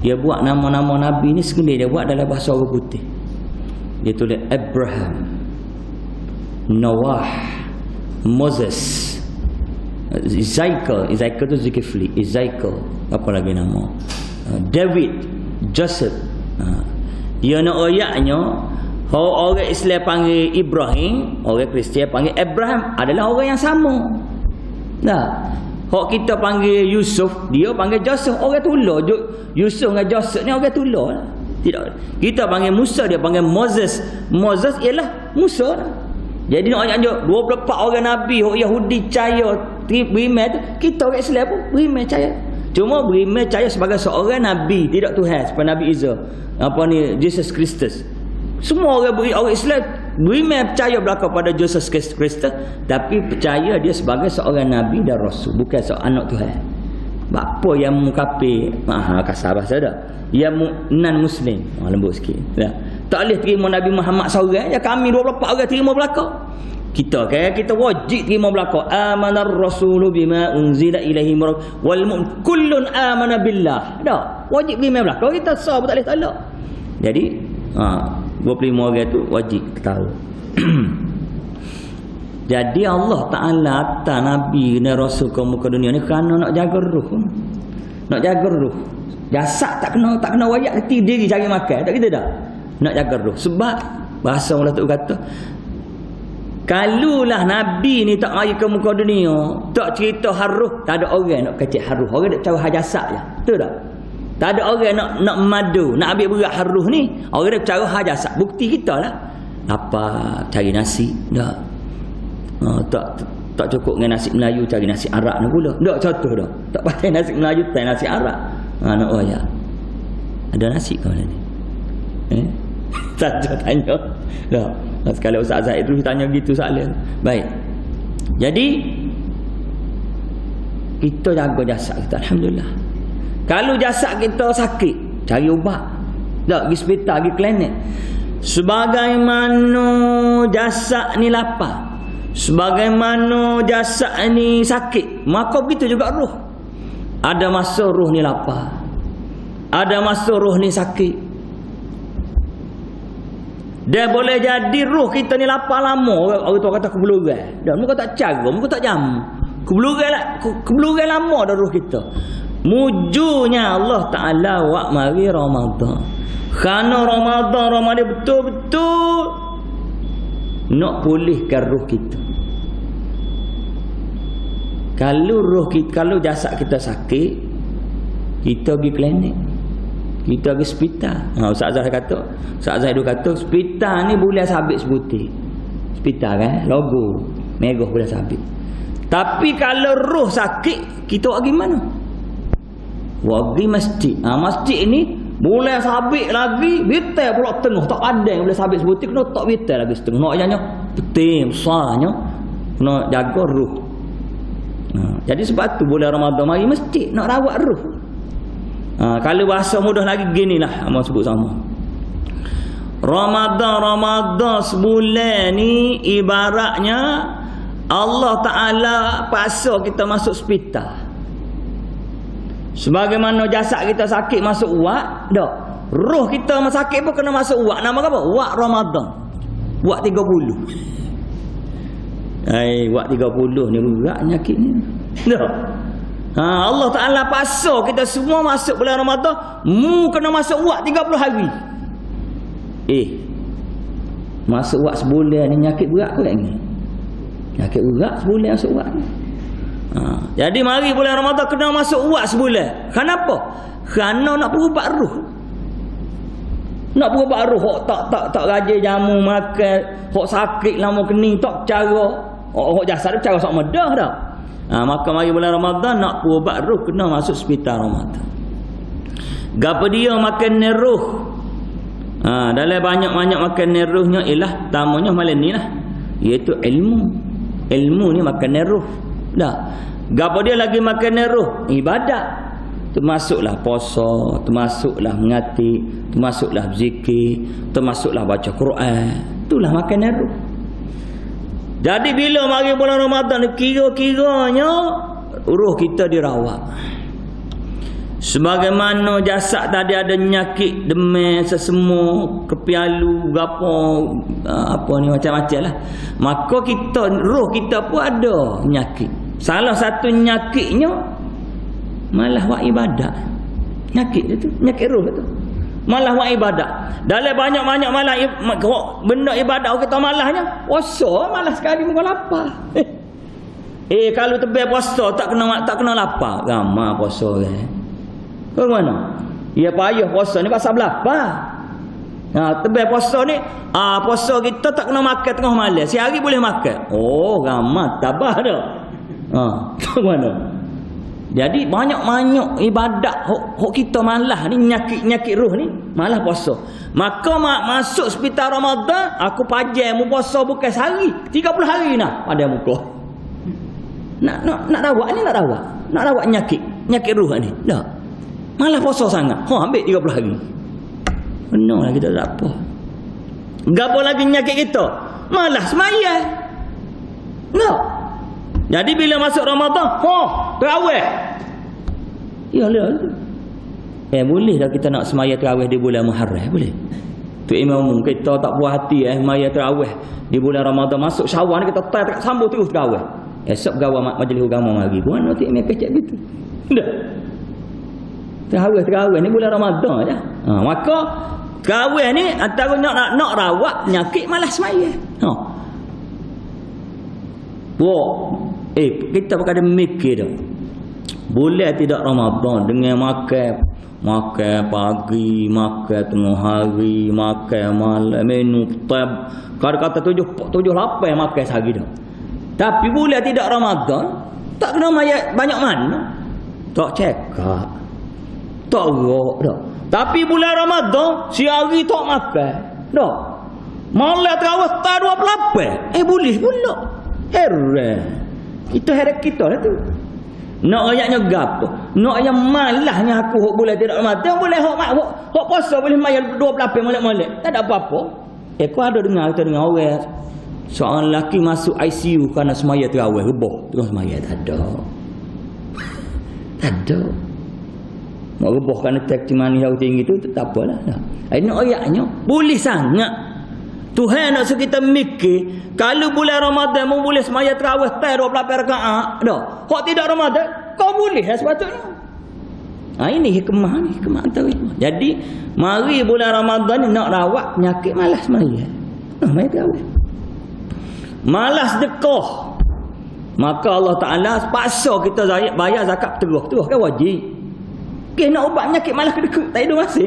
Dia buat nama-nama Nabi ni sekali dia buat dalam bahasa orang putih. Dia tulis Abraham, Noah, Moses, Ezekiel tu Zulkifli, Ezekiel, apa lagi nama, David, Joseph. Dia nak ayatnya orang Islam panggil Ibrahim, orang Kristian panggil Abraham, adalah orang yang sama. Nah, hak kita panggil Yusuf, dia panggil Joseph, orang tulah. Yusuf dengan Joseph ni orang tulah. Tidak. Kita panggil Musa, dia panggil Moses. Moses ialah Musa. Jadi nak ajak 24 orang Nabi, orang Yahudi percaya beriman tu, kita orang Islam pun beriman percaya. Cuma beriman percaya sebagai seorang Nabi, tidak Tuhan, seperti Nabi Isa. Jesus Kristus. Semua orang Islam beriman percaya belaka pada Jesus Kristus, tapi percaya dia sebagai seorang Nabi dan Rasul, bukan seorang anak Tuhan. Apa yang kafir, kasar bahasa dah, yang non Muslim, lembut sikit. Tak boleh terima Nabi Muhammad seorang, ya kami 24 orang terima belaka. Kita kita wajib terima belaka. Amanar rasulu bima unzila ilaihi wal kullun amana billah. Dah, wajib terima belaka. Kita sah tak boleh tolak. Jadi 25 orang tu wajib tahu. Jadi Allah Ta'ala hantar Nabi dan Rasul ke muka dunia ni kerana nak jaga ruh. Nak jaga ruh. Jasad tak kena wayak hati diri cari makan. Tak kita dah. Nak jaga ruh. Sebab bahasa Allah tu kata, kalulah Nabi ni tak mari ke muka dunia, tak cerita haruh, tak ada orang nak kecil haruh. Orang nak cari jasad je. Betul tak? Tak ada orang nak madu, nak ambil berat haruh ni. Orang dah cara hajasat. Bukti kita lah. Apa? Cari nasi. Tak. Tak cukup dengan nasi Melayu, cari nasi Arab ni pula. Tak contoh dah. Tak pakai nasi Melayu, tak nasi Arab. Nak ya. Ada nasi kau ni? Saja tanya. Tak. Sekali Ustaz Zaid tu tanya gitu soalan. Baik. Jadi kita jaga jasad kita, alhamdulillah. Kalau jasad kita sakit, cari ubat. Tak, pergi hospital, pergi klinik. Sebagaimana jasad ni lapar, sebagaimana jasad ni sakit, maka begitu juga roh. Ada masa roh ni lapar, ada masa roh ni sakit. Dia boleh jadi roh kita ni lapar lama. Orang tu kata kebeluran. Dan muka tak cara, muka tak jam. Kebeluran lama dah roh kita. Mujunya Allah Ta'ala wak mari Ramadan. Kerana Ramadan betul-betul nak pulihkan roh kita. Kalau jasad kita sakit, kita pergi klinik, kita pergi hospital. Ustaz Azhar kata hospital ni boleh sabit sebutir. Hospital kan, logo merah boleh sabit. Tapi kalau roh sakit, kita pergi mana? Pergi masjid. Masjid ni boleh sabit lagi, bitai pula tengah, tak padang boleh sabit sebutir, kena tak bitai lagi setengah. Nak ajanya betul besarnya, kena jaga roh. Jadi sebab tu bulan Ramadan mari masjid nak rawat roh. Kalau bahasa mudah lagi ginilah, amal sebut sama. Ramadan sebulan ni ibaratnya Allah Ta'ala paksa kita masuk hospital. Sebagaimana jasad kita sakit masuk wak, dak. Roh kita sakit pun kena masuk wak. Nama apa? Wak Ramadan. Wak 30. Wak 30 ni berat penyakit ni. Dak. Allah Ta'ala paksa kita semua masuk bulan Ramadan, mu kena masuk wak 30 hari. Masuk urat sebulan ni nyakit berat kot ni. Nyakit berat sebulan masuk urat ni. Jadi mari bulan Ramadan kena masuk urat sebulan. Kenapa? Kerana nak berubat roh. Nak berubat roh, hok tak rajin jamu makan, hok sakit lama kening tak cara, hok jasad cara sok medah dah. Maka mari bulan Ramadan nak berubat roh kena masuk hospital Ramadan. Gapo dia makan roh? Dalam banyak-banyak makan rohnya ialah tamanya malam ni lah, iaitu ilmu. Ilmu ni makan roh. Dah. Gapo dia lagi makan roh? Ibadat. Termasuklah puasa, termasuklah mengatik, termasuklah berzikir, termasuklah baca Quran. Itulah makan roh. Jadi bila mari bulan Ramadan ni kira-kiranya roh kita dirawat. Sebagaimana jasad tadi ada nyakit, demam, sesemu, kepialu, apa ni macam-macam lah. Maka kita, roh kita pun ada nyakit. Salah satu nyakitnya malah buat ibadat. Nyakit itu, nyakit roh itu. Malah buat ibadat. Dalam banyak-banyak malah benda ibadat kita malahnya. Puasa malah sekali muka lapar. Kalau tebal puasa tak kena lapar. Ramai puasa kan. Ke mana? Ya payah puasa ni pasal belapa. Tebal puasa ni, puasa kita tak kena makan tengah malam. Sehari boleh makan. Oh, ramai tabah dah. Ke mana? Jadi banyak-banyak ibadat hok kita malah ni nyakit roh ni malah puasa. Maka masuk hospital Ramadan aku pajai mu puasa bukan sehari, 30 hari nak pada muka. Nak rawat ni nak rawat nyakit roh ni. Dah. Malah puasa sangat. Ambil 30 hari. Benarlah kita tak apa. Gapo lagi nyakit kita? Malah sembahyang. No. Jadi bila masuk Ramadan, terawih. Ya, boleh dah kita nak semaya terawih di bulan Muharram, boleh. Tu imam kita tak puas hati semaya terawih di bulan Ramadan, masuk Syawal ni kita sambung terus terawih. Esok gawa majlis agama lagi. Buat nanti imam kecek gitu. Dah. Terawih ni bulan Ramadan aja. Maka terawih ni antara nak rawat penyakit malah semaya. Kita berkata mikir dah. Boleh tidak Ramadan dengan makan pagi, makan tengah hari, makan malam, menu tab. Kata 7-8 makan sehari dah. Tapi boleh tidak Ramadan, tak kena banyak mana. Tak cekak. Tak rok dah. Tapi bulan Ramadan, sehari tak makan. Dah. Malam terawih tak 28. Boleh pula. Heran. Itu heran kita lah tu. Nak ayatnya gapo? Nak yang malahnya aku hok boleh tidak Ramadan, boleh hok puasa boleh mayar 28 molek-molek. Tak ada apa-apa. Kau ada dengar orang seorang lelaki masuk ICU kerana semaya terawih rebah. Terus semaya tak ada. Tak ada. Nak rebah kerana cacing manis yang tinggi tu tak apalah. Nak ayatnya boleh sangat. Tuhan nak suruh kita mikir, kalau bulan Ramadan mu boleh semaya terawih 28 rakaat dah. Hak tidak Ramadan kau boleh sepatutnya. Ini hikmah ni, hikmah antara hikmah. Jadi mari bulan Ramadan ni nak rawat penyakit malas semaya. Semaya terawih. Malas sedekah. Maka Allah Taala paksa kita bayar zakat terus kan wajib. Nak ubat penyakit malas kedekut, tak ada masa.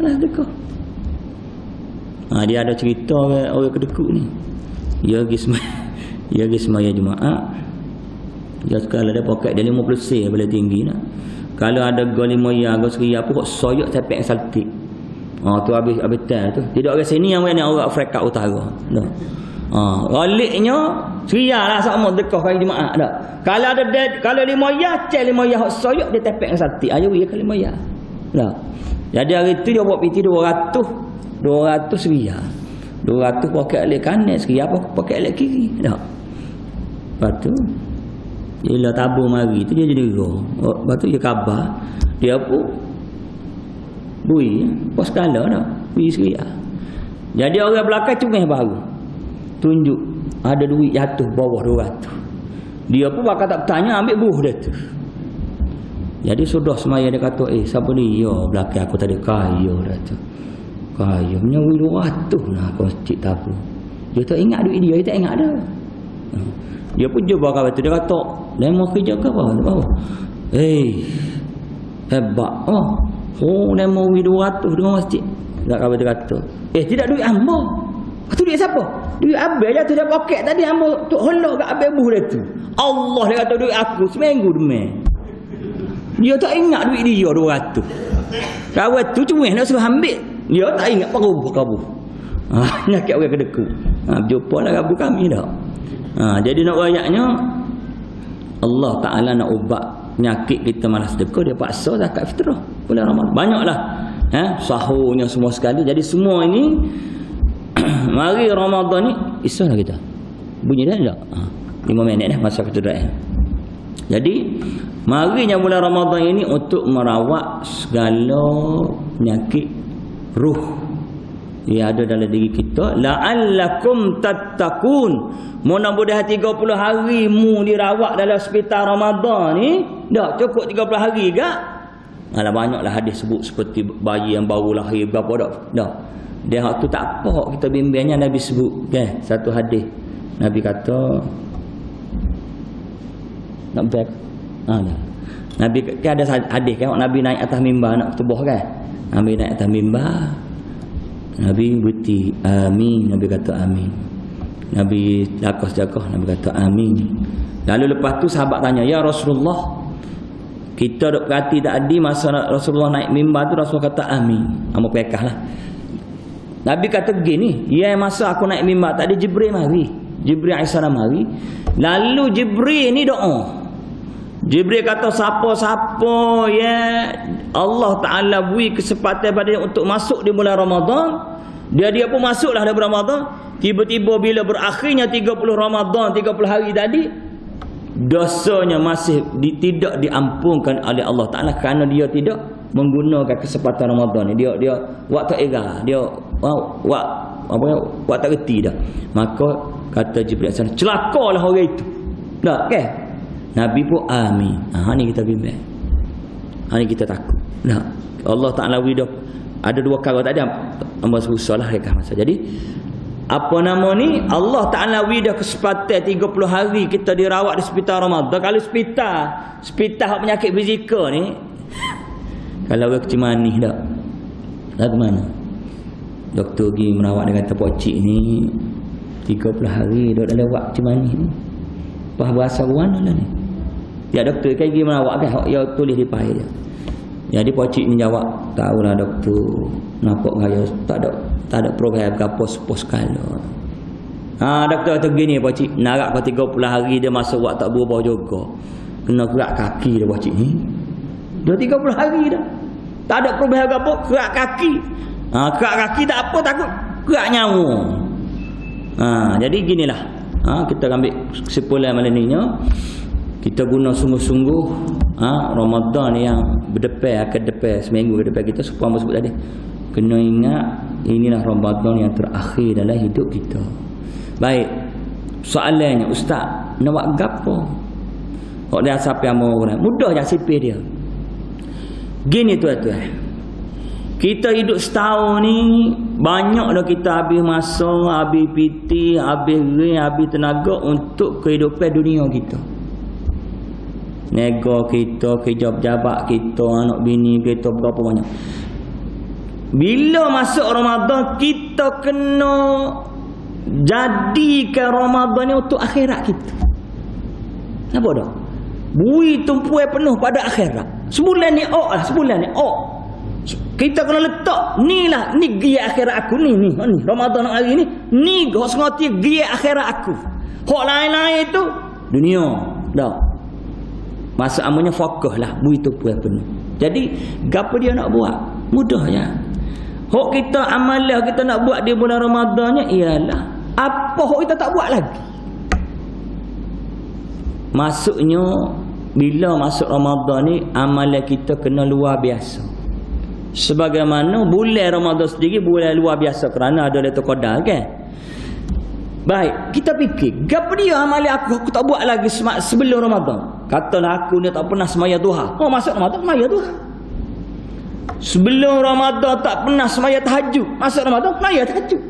Malas sedekah. Dia ada cerita orang kedekut ni. Dia pergi semaya Jumaat. Dia sekali ada poket dia 50 sen boleh tinggi nak. Kalau ada gol 5 ya, gol 1 apa kok soyok tapek saltik. Tu habis tan tu. Tidak orang sini yang orang Afrika Utara. Dah. Galiknya seria lah sama dekah kali Jumaat dah. Kalau 5 ya, cek 5 ya hok soyok dia tapek saltik. Ayo ya kali 5 ya. Dah. Jadi hari tu dia buat piti 200 seria. 200 poket alik kanan, seria apa poket alik kiri. Dah. Lepas tu bila tabung mari tu dia jadi roh. Lepas tu dia khabar. Dia pun bui pos skala dah. Bui seria. Jadi orang belakang cumeh baru. Tunjuk ada duit jatuh bawah 200. Dia pun bakal tak bertanya, ambil buh dia tu. Jadi sudah semaya dia kata, siapa ni? Ya belakang aku tadi kaya dah tu. Kayanya 200 lah kau cik tabu. Dia tak ingat duit dia tak ingat dah. Dia pun jumpa kawan tu, dia kata, "Lemah kerja ke apa?" Dia bawa. Hebat. Lemah 200 dengan masjid. Tak kawan tu kata, tidak duit hamba. Tu duit siapa? Duit abang je tu dia poket tadi hamba tu holok kat abang buh dia tu. Allah dia kata duit aku seminggu demam. Dia tak ingat duit dia 200. Kawan tu cuma nak suruh ambil. Dia tak ingat paruh. Nyakit orang kedeku. Jumpa lah rabu kami dah. Jadi nak rayaknya Allah Ta'ala nak ubat penyakit kita malas sedekah, dia paksa zakat fitrah bulan Ramadan. Banyaklah sahurnya semua sekali. Jadi semua ini mari Ramadan ni isahlah kita. Bunyi dah tak? 5 minit dah masa kita dah. Jadi marinya bulan Ramadan ini untuk merawat segala penyakit ruh yang ada dalam diri kita, la'allakum tattaqun. Mudah-mudahan 30 hari mu dirawat dalam hospital Ramadan ni dak cukup 30 hari gak. Alah banyaklah hadis sebut seperti bayi yang baru lahir berapa dak. Dia hak tu tak apa kita bimbangnya Nabi sebut kan. Satu hadis Nabi kata nak baik Nabi kan ada hadis kan Nabi naik atas mimbar nak khutbah kan. Nabi naik atas mimbar, Nabi buti amin, Nabi kata amin. Nabi jakoh Nabi kata amin. Lalu lepas tu sahabat tanya, "Ya Rasulullah, kita duk perhati tadi masa Rasulullah naik mimbar tu Rasulullah kata amin." Amo pekahlah. Nabi kata gini, "Ya masa aku naik mimbar tadi Jibril mari. Jibril alaihissalam mari. Lalu Jibril ni doa. Jibril kata siapa-siapa ya Allah Ta'ala beri kesempatan pada dia untuk masuk di bulan Ramadan, dia pun masuklah dalam Ramadan. Tiba-tiba bila berakhirnya 30 Ramadan, 30 hari tadi, dosanya masih tidak diampunkan oleh Allah Ta'ala kerana dia tidak menggunakan kesempatan Ramadan ni. Dia waktu era, dia buat tak reti dah. Maka kata Jibril alaihissalam, celakalah orang itu. Tak kan? Nabi pun amin. Ni kita bimbang. Ni kita takut. Nah, Allah Ta'ala widah ada dua kali tadi hamba susahlah rekah masa. Jadi apa nama ni? Allah Ta'ala widah kesempatan 30 hari kita dirawat di hospital Ramadan. Kalau hospital penyakit fizikal ni, kalau orang kecil manis dah. Lagu mana? Doktor pergi merawat dia kata pocik ni 30 hari duduk dalam wak kecil manis ni. Apa bahasa mana lah ni? Ya doktor kan pergi merawat kan, ya tulis di pahit dia. Jadi pocik ni jawab, tahulah doktor, nampak gaya tak ada program apa sepos kala. Doktor kata gini pocik, narak kau 30 hari dia masuk wak tak berubah juga. Kena kerak kaki dia pocik ni. Dah 30 hari dah. Tak ada program apa, kerak kaki. Kerak kaki tak apa, takut kerak nyawa. Jadi ginilah. Kita ambil kesimpulan malam ni nya. Kita guna sungguh-sungguh Ramadan yang berdepan akan depan seminggu ke depan kita supaya sebut tadi. Kena ingat inilah Ramadan yang terakhir dalam hidup kita. Baik. Soalannya, ustaz, nak buat gapo? Kok dia siapa yang mau orang? Mudah je sipir dia. Gini tuan-tuan. Kita hidup setahun ni banyak dah kita habis masa, habis PT, habis ring, habis tenaga untuk kehidupan dunia kita. Nego kita, kerja-jabat kita, anak bini kita, berapa banyak. Bila masuk Ramadan, kita kena jadikan Ramadan ni untuk akhirat kita. Apa dah? Bui tumpuan penuh pada akhirat. Sebulan ni sebulan ni kita kena letak ni gia akhirat aku ni Ramadan hari ni hok sengaja gia akhirat aku. Hok lain-lain itu dunia. Dah. Masa amanya fokus lah bui tumpuan penuh. Jadi gapo dia nak buat? Mudah ya. Hok kita amalah kita nak buat di bulan Ramadannya ialah apa hok kita tak buat lagi. Maksudnya bila masuk Ramadan ni amalan kita kena luar biasa. Sebagaimana bulan Ramadan sendiri bulan luar biasa kerana ada Lailatul Qadar kan. Baik, kita fikir, gapo dia amalan aku tak buat lagi sebelum Ramadan. Katalah aku ni tak pernah semaya duha. Masuk Ramadan semaya duha. Sebelum Ramadan tak pernah semaya tahajud. Masuk Ramadan semaya tahajud.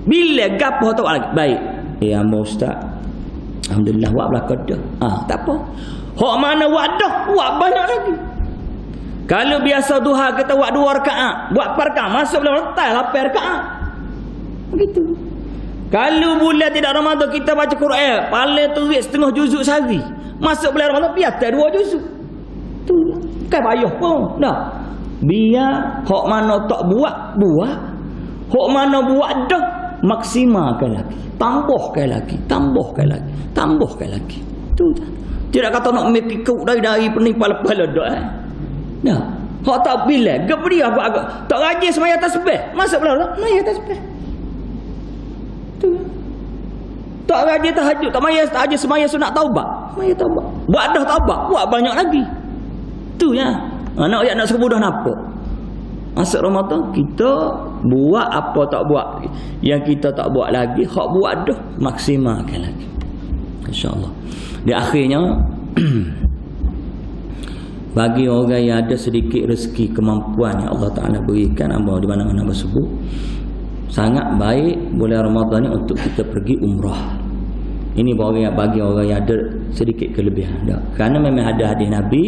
Bila gapo tak lagi? Baik. Hamba ustaz. Alhamdulillah buat belakang dah. Tak apa. Hak mana buat dah, buat banyak lagi. Kalau biasa duha kita buat 2 rakaat, buat 4 rakaat, masuk bulan Ramadan 8 rakaat. Begitu. Kalau bulan tidak Ramadan kita baca Quran, paling terik setengah juzuk sehari. Masuk bulan Ramadan biar tak 2 juzuk. Tu kan payah pun. Dah. Biar hak mana tak buat, buat. Hak mana buat dah, maksimalkan lagi. Tambahkan lagi, tambahkan lagi, tambahkan lagi. Tu dah. Tidak kata nak make ikut dari penipal-pala dah. Nah, hak tak bila, gap dia agak tak rajin semaya tasbih. Masuk belah semaya tasbih. Tu. Tak rajin tahajud, tak maya tahajud semaya sunat taubat. Semaya taubat. Buat dah taubat, buat banyak lagi. Tu ya. Anak ayat nak sebudah nampak. Masuk Ramadan kita buat apa tak buat. Yang kita tak buat lagi, hak buat dah maksimalkan lagi. Insya-Allah. Di akhirnya bagi orang yang ada sedikit rezeki kemampuan yang Allah Ta'ala berikan, hamba di mana-mana bersebut, sangat baik bulan Ramadan ni untuk kita pergi umrah. Ini bagi orang yang ada sedikit kelebihan. Kerana memang ada hadis Nabi,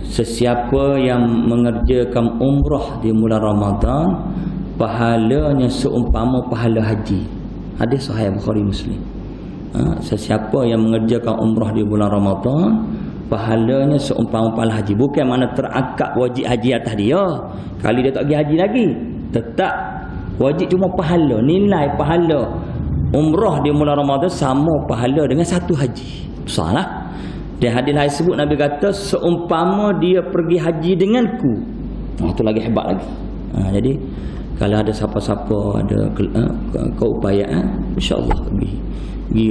sesiapa yang mengerjakan umrah di bulan Ramadan, pahalanya seumpama pahala haji. Hadis sahih Bukhari Muslim. Sesiapa yang mengerjakan umrah di bulan Ramadan, pahalanya seumpama pahala haji. Bukan mana terangkat wajib haji atas dia. Kali dia tak pergi haji lagi, tetap wajib, cuma pahala, nilai pahala umrah di bulan Ramadan sama pahala dengan satu haji. Salah. Di hadis lain sebut Nabi kata seumpama dia pergi haji denganku. Itu lagi hebat lagi. Jadi kalau ada siapa-siapa ada keupayaan, insya-Allah pergi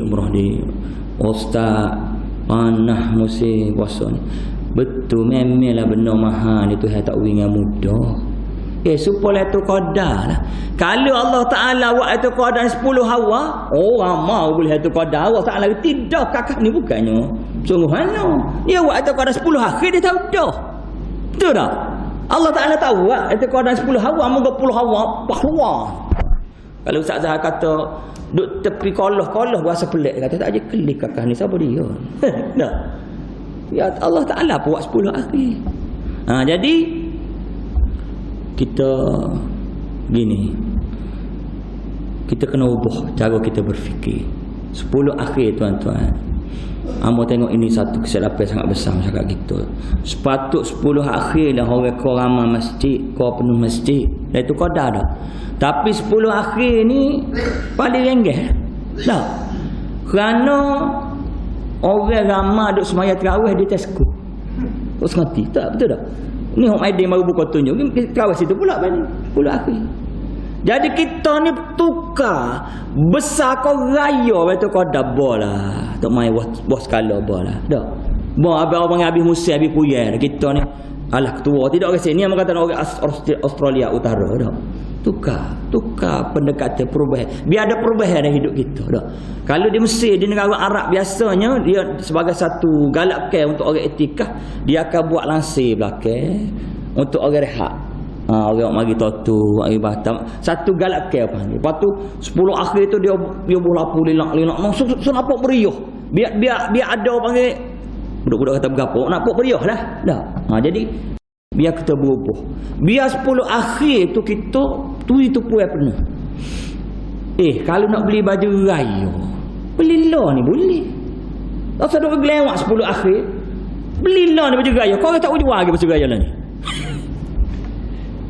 umrah di Ustaz panah musim puasa ni. Betul memanglah benar mahal itu, Tuhan tak wingan mudah. Supaya itu qadar lah. Kalau Allah Ta'ala buat itu qadar 10 hawa, orang mau boleh itu qadar. Allah Ta'ala tidak, kakak ni bukannya sungguh mana. Dia buat itu qadar 10 akhir, dia tahu dah. Betul tak? Allah Ta'ala tahu buat itu qadar 10 hawa, moga 10 hawa keluar. Kalau Ustaz Zahar kata duk tepi kolah berasa pelik, kata tak je kelik kakak ni, siapa dia? Dah. Ya Allah Ta'ala buat 10 akhir. Jadi kita gini, kita kena ubah cara kita berfikir. 10 akhir tuan-tuan, amba tengok ini satu kesilapan sangat besar masyarakat kita. Sepatut 10 akhir dah orang kau ramai masjid, kau penuh masjid, dah itu qadar dah. Tapi 10 akhir ni paling renggah dah. Kerana orang ramai duk semaya tarawih di Tesco. Kau sengerti tak? Betul tak? Ni Hok Aidin baru buka tunjuk, tarawih situ pula balik 10 akhir. Jadi kita ni tukar besar kau raya betul kau dah bola. Tak main bos skala bola. Dah. Bon abang habis musim habis puyar kita ni. Alah ketua tidak ke sini yang kata orang Australia Utara dah. Tukar pendekatan perubahan. Biar ada perubahan dalam hidup kita dah. Kalau di Mesir, di negara Arab biasanya dia sebagai satu galakkan untuk orang etikah, dia akan buat lansir belakang untuk orang rehat. Orang mari totu, mari batam. Satu galakkan apa ni. Lepas tu 10 akhir tu dia berlapu lilak-lilak. So nampak meriah. Biar ada orang panggil budak-budak kata bergapo, nampak meriah lah. Dah. Jadi biar kita berubah. Biar 10 akhir tu kita itu puas penuh. Kalau nak beli baju raya, belilah ni boleh. Tak usah duk gelewak 10 akhir. Belilah ni baju raya. Kau tak jual lagi baju raya lah ni.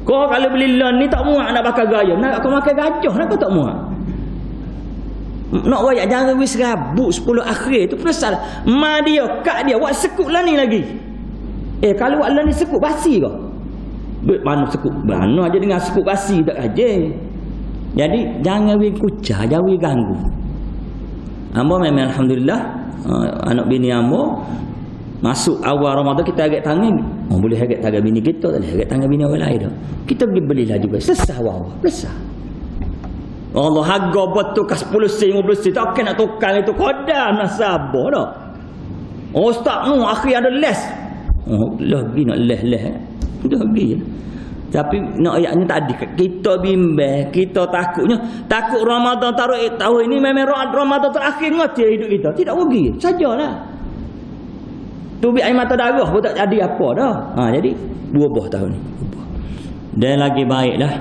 Kau kalau belilah ni tak muat nak pakai raya. Nak kau makan gajah nak kau tak muat. Nak royak jangan wis rabuk 10 akhir tu pasal ma dia, kak dia buat sekut lah ni lagi. Kalau buat lah ni sekut basi kau. Mana sekut? Mana aja dengan sekut basi tak aja. Jadi jangan wis kucah, jangan wis ganggu. Hamba memang alhamdulillah anak bini hamba masuk awal Ramadan kita agak tangan. Boleh agak tangan bini kita, tak boleh agak tangan bini orang lain dah. Kita pergi belilah juga. Sesah awal, besar. Allah harga betul ke 10 sen 15 sen tak kena tukar itu qadar nak sabar dah. Ustaz akhir ada les. Lagi nak les. Dah pergi. Tapi nak ayatnya tadi kita bimbang, kita takut Ramadan tahun ini memang Ramadan terakhir ngati hidup kita. Tidak rugi, sajalah. Tubi air mata darah pun tak jadi apa dah. Jadi berubah tahun ni. Dan lagi baiklah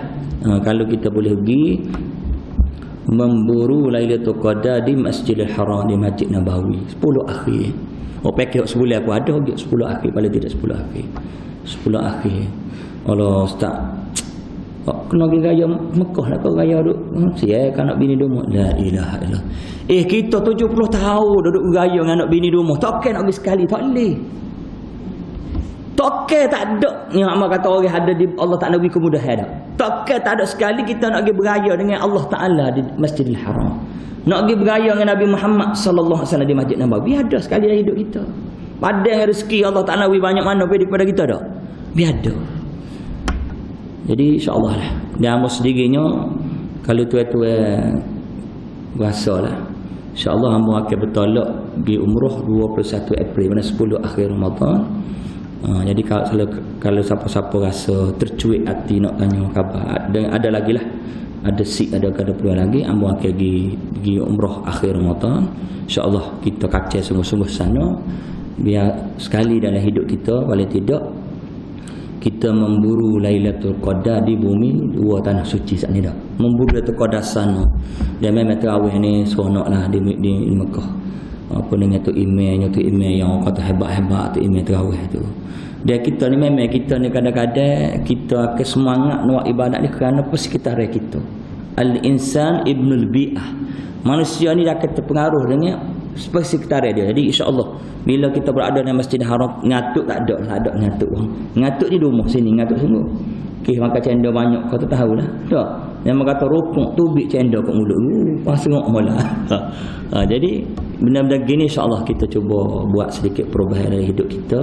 kalau kita boleh pergi memburu Lailatul Qadar di Masjidil Haram di Masjid Nabawi 10 akhir. Pakai sebulan aku ada 10 akhir, paling tidak 10 akhir. 10 akhir. Allah ustaz, kena pergi raya Mekah lah kau raya duk. Siapa nak bini rumah? La ilaha illallah. Kita 70 tahun duduk raya dengan anak bini rumah. Tak nak pergi sekali, tak boleh. Tak ada. Yang amal kata orang ada di Allah Taala beri kemudahan dak. Tak ada sekali kita nak pergi beraya dengan Allah Taala di Masjidil Haram. Nak pergi beraya dengan Nabi Muhammad sallallahu alaihi wasallam di Masjid Nabawi. Ada sekali dalam hidup kita. Padang rezeki Allah Taala beri banyak mana daripada kita dak. Biada. Jadi insya-Allah lah. Dan hamba sendirinya kalau tuan-tuan rasalah insya-Allah hamba akan bertolak pergi umrah 21 April mana 10 akhir Ramadan. Jadi kalau siapa-siapa rasa tercuit hati nak tanya khabar dan ada lagi lah, ada peluang lagi hamba akan pergi umrah akhir Ramadan. Insya-Allah kita kacau sungguh-sungguh sana biar sekali dalam hidup kita paling tidak kita memburu Lailatul Qadar di bumi dua tanah suci saat ni dah. Memburu Lailatul Qadar sana. Dia memang terawih ni seronoklah di Mekah. Apa dengan tu email yang kata hebat-hebat tu email terawih tu. Dia kita ni memang kita ni kadang-kadang kita akan semangat nak ibadat ni kerana persekitar kita. Al-insan ibnul bi'ah. Manusia ni akan terpengaruh dengan sekitar dia. Jadi insya-Allah bila kita berada dalam Masjid Haram ngatuk tak ada ngatuk orang. Ngatuk di rumah sini ngatuk sungguh. Okey makan cendol banyak kau tu tahulah. Tak. Yang kata rokok tubik cendol kat mulut. Pas tengok mola. Jadi benda-benda gini insya-Allah kita cuba buat sedikit perubahan dalam hidup kita.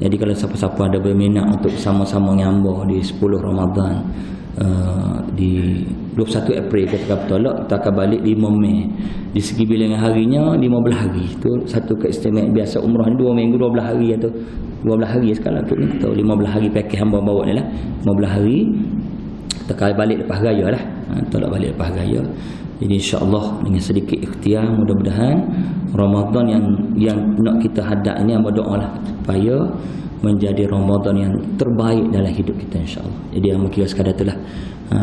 Jadi kalau siapa-siapa ada berminat untuk sama-sama nyambah di 10 Ramadan di 21 April kita akan bertolak, kita akan balik 5 Mei. Di segi bilangan harinya 15 hari. Itu satu keistimewaan biasa umrah ni 2 minggu 12 hari atau 12 hari sekarang tu kita 15 hari pakai hamba bawa ni lah. 15 hari kita akan balik lepas raya lah. Tolak balik lepas raya. Jadi insya-Allah dengan sedikit ikhtiar mudah-mudahan Ramadan yang nak kita hadap ini hamba doalah supaya menjadi Ramadan yang terbaik dalam hidup kita insya-Allah. Jadi yang kira sekadar itulah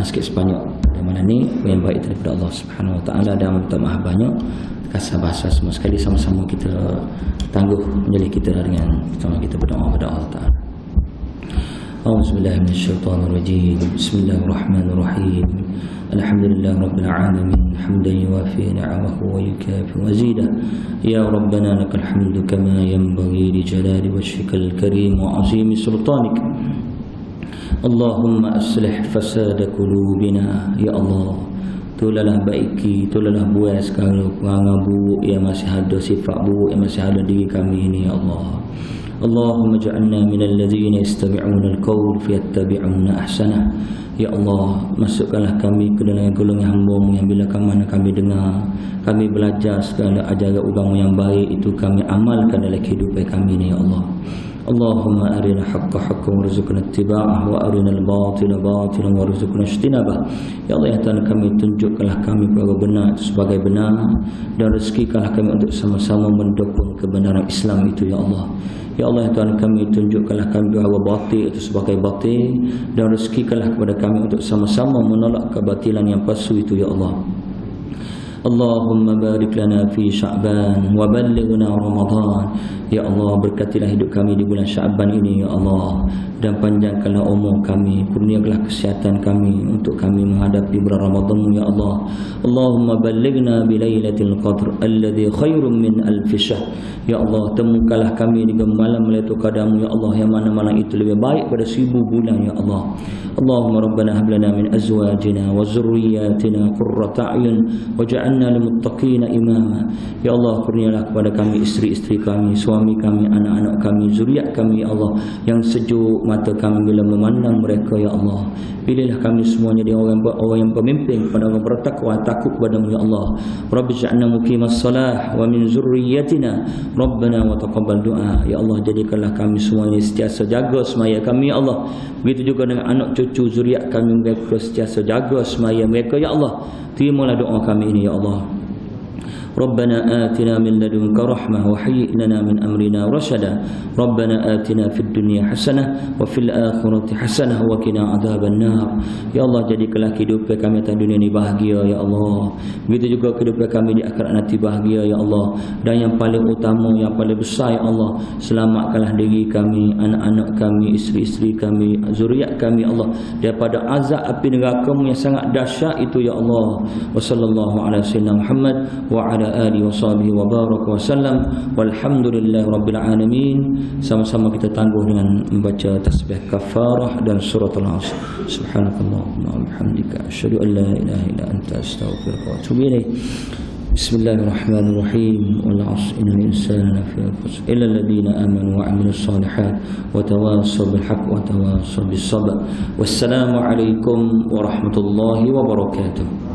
sikit sebanyak pada malam ni yang baik daripada Allah Subhanahu Wa Taala dan minta maaf banyak kasar bahasa semua sekali sama-sama kita tangguh menjadi kita dengan sama kita berdoa kepada Allah Taala. A'udzubillahi minasyaitonirrajim. Bismillahirrahmanirrahim. Alhamdulillah rabbil alamin hamdan yuwafi ni'amahu wa yukafi mazidah. Ya rabbana lakal hamdu kama yanbaghi li jalali wajhikal karim wa 'azimi sultanik. Allahumma aslih fasada qulubina ya Allah. Tolonglah baiki, tolonglah buat sekarang perangai buruk yang masih ada, sifat buruk yang masih ada diri kami ini ya Allah. Allahumma ja'alna minal ladzina yastami'una al-qawl fayattabi'una ahsanah. Ya Allah, masukkanlah kami ke dalam golongan hamba-Mu yang bila kami dengar, kami belajar segala ajaran agama yang baik itu kami amalkan dalam kehidupan kami ini ya Allah. Allahumma arina haqqa haqqan warzuqna ittiba'ah wa arina al-batila batilan warzuqna ijtinabah. Ya Allah, ya Tuhan kami, tunjukkanlah kami perkara benar itu sebagai benar dan rezekikanlah kami untuk sama-sama mendukung kebenaran Islam itu ya Allah. Ya Allah, ya Tuhan kami, tunjukkanlah kami perkara batil itu sebagai batil dan rezekikanlah kepada kami untuk sama-sama menolak kebatilan yang palsu itu ya Allah. Allahumma barik lana fi Sya'ban wa ballighna Ramadan. Ya Allah, berkatilah hidup kami di bulan Sya'ban ini ya Allah, dan panjangkanlah umur kami, kurniakanlah kesihatan kami untuk kami menghadapi bulan Ramadan ya Allah. Allahumma ballighna bi lailatul qadr alladhi khairun min alf syahr. Ya Allah, temukanlah kami di malam Lailatul Qadar ya Allah, yang mana malam itu lebih baik pada 1000 bulan ya Allah. Allahumma rabbana hab lana min azwajina wa zurriyyatina qurrata a'yun waj'alna lil muttaqina imama. Ya Allah, kurnialah kepada kami isteri-isteri kami, suami suami kami, anak-anak kami, zuriat kami ya Allah, yang sejuk mata kami bila memandang mereka ya Allah. Pilihlah kami semuanya di orang yang pemimpin, pada orang bertakwa, takut padamu ya Allah. Rabbi ja'alna muqimas salah wa min zurriyyatina Rabbana wa taqabbal du'a. Ya Allah, jadikanlah kami semuanya sentiasa jaga semaya kami ya Allah. Begitu juga dengan anak cucu zuriat kami, mereka sentiasa jaga semaya mereka ya Allah. Terimalah doa kami ini ya Allah. ربنا آتنا من لدنك رحمة وهيئ لنا من أمرنا رشدا ربنا آتنا في الدنيا حسنة وفي الآخرة حسنة وقنا عذاب النار. Ya Allah, jadikanlah kehidupan kami atas dunia ini bahagia ya Allah. Begitu juga kehidupan kami di akhirat nanti bahagia ya Allah. Dan yang paling utama, yang paling besar ya Allah, selamatkanlah diri kami, anak-anak kami, isteri-isteri kami, zuriat kami ya Allah, daripada azab api neraka-Mu yang sangat dahsyat itu ya Allah. Wa sallallahu ala sayyidina Muhammad wa ala alihi wa sahbihi wa baraka wa sallam walhamdulillahi rabbil alamin. Sama-sama kita tangguh dengan membaca tasbih kafarah dan surah al-asr. Subhanakallahumma wa bihamdika asyhadu an la ilaha illa anta astaghfiruka wa atubu ilaik. Bismillahirrahmanirrahim. Wal 'asr innal insana lafi khusr illa alladhina amanu wa 'amilus shalihat wa tawassaw bil haqq wa tawassaw bis sabr. Wassalamu alaikum warahmatullahi wabarakatuh.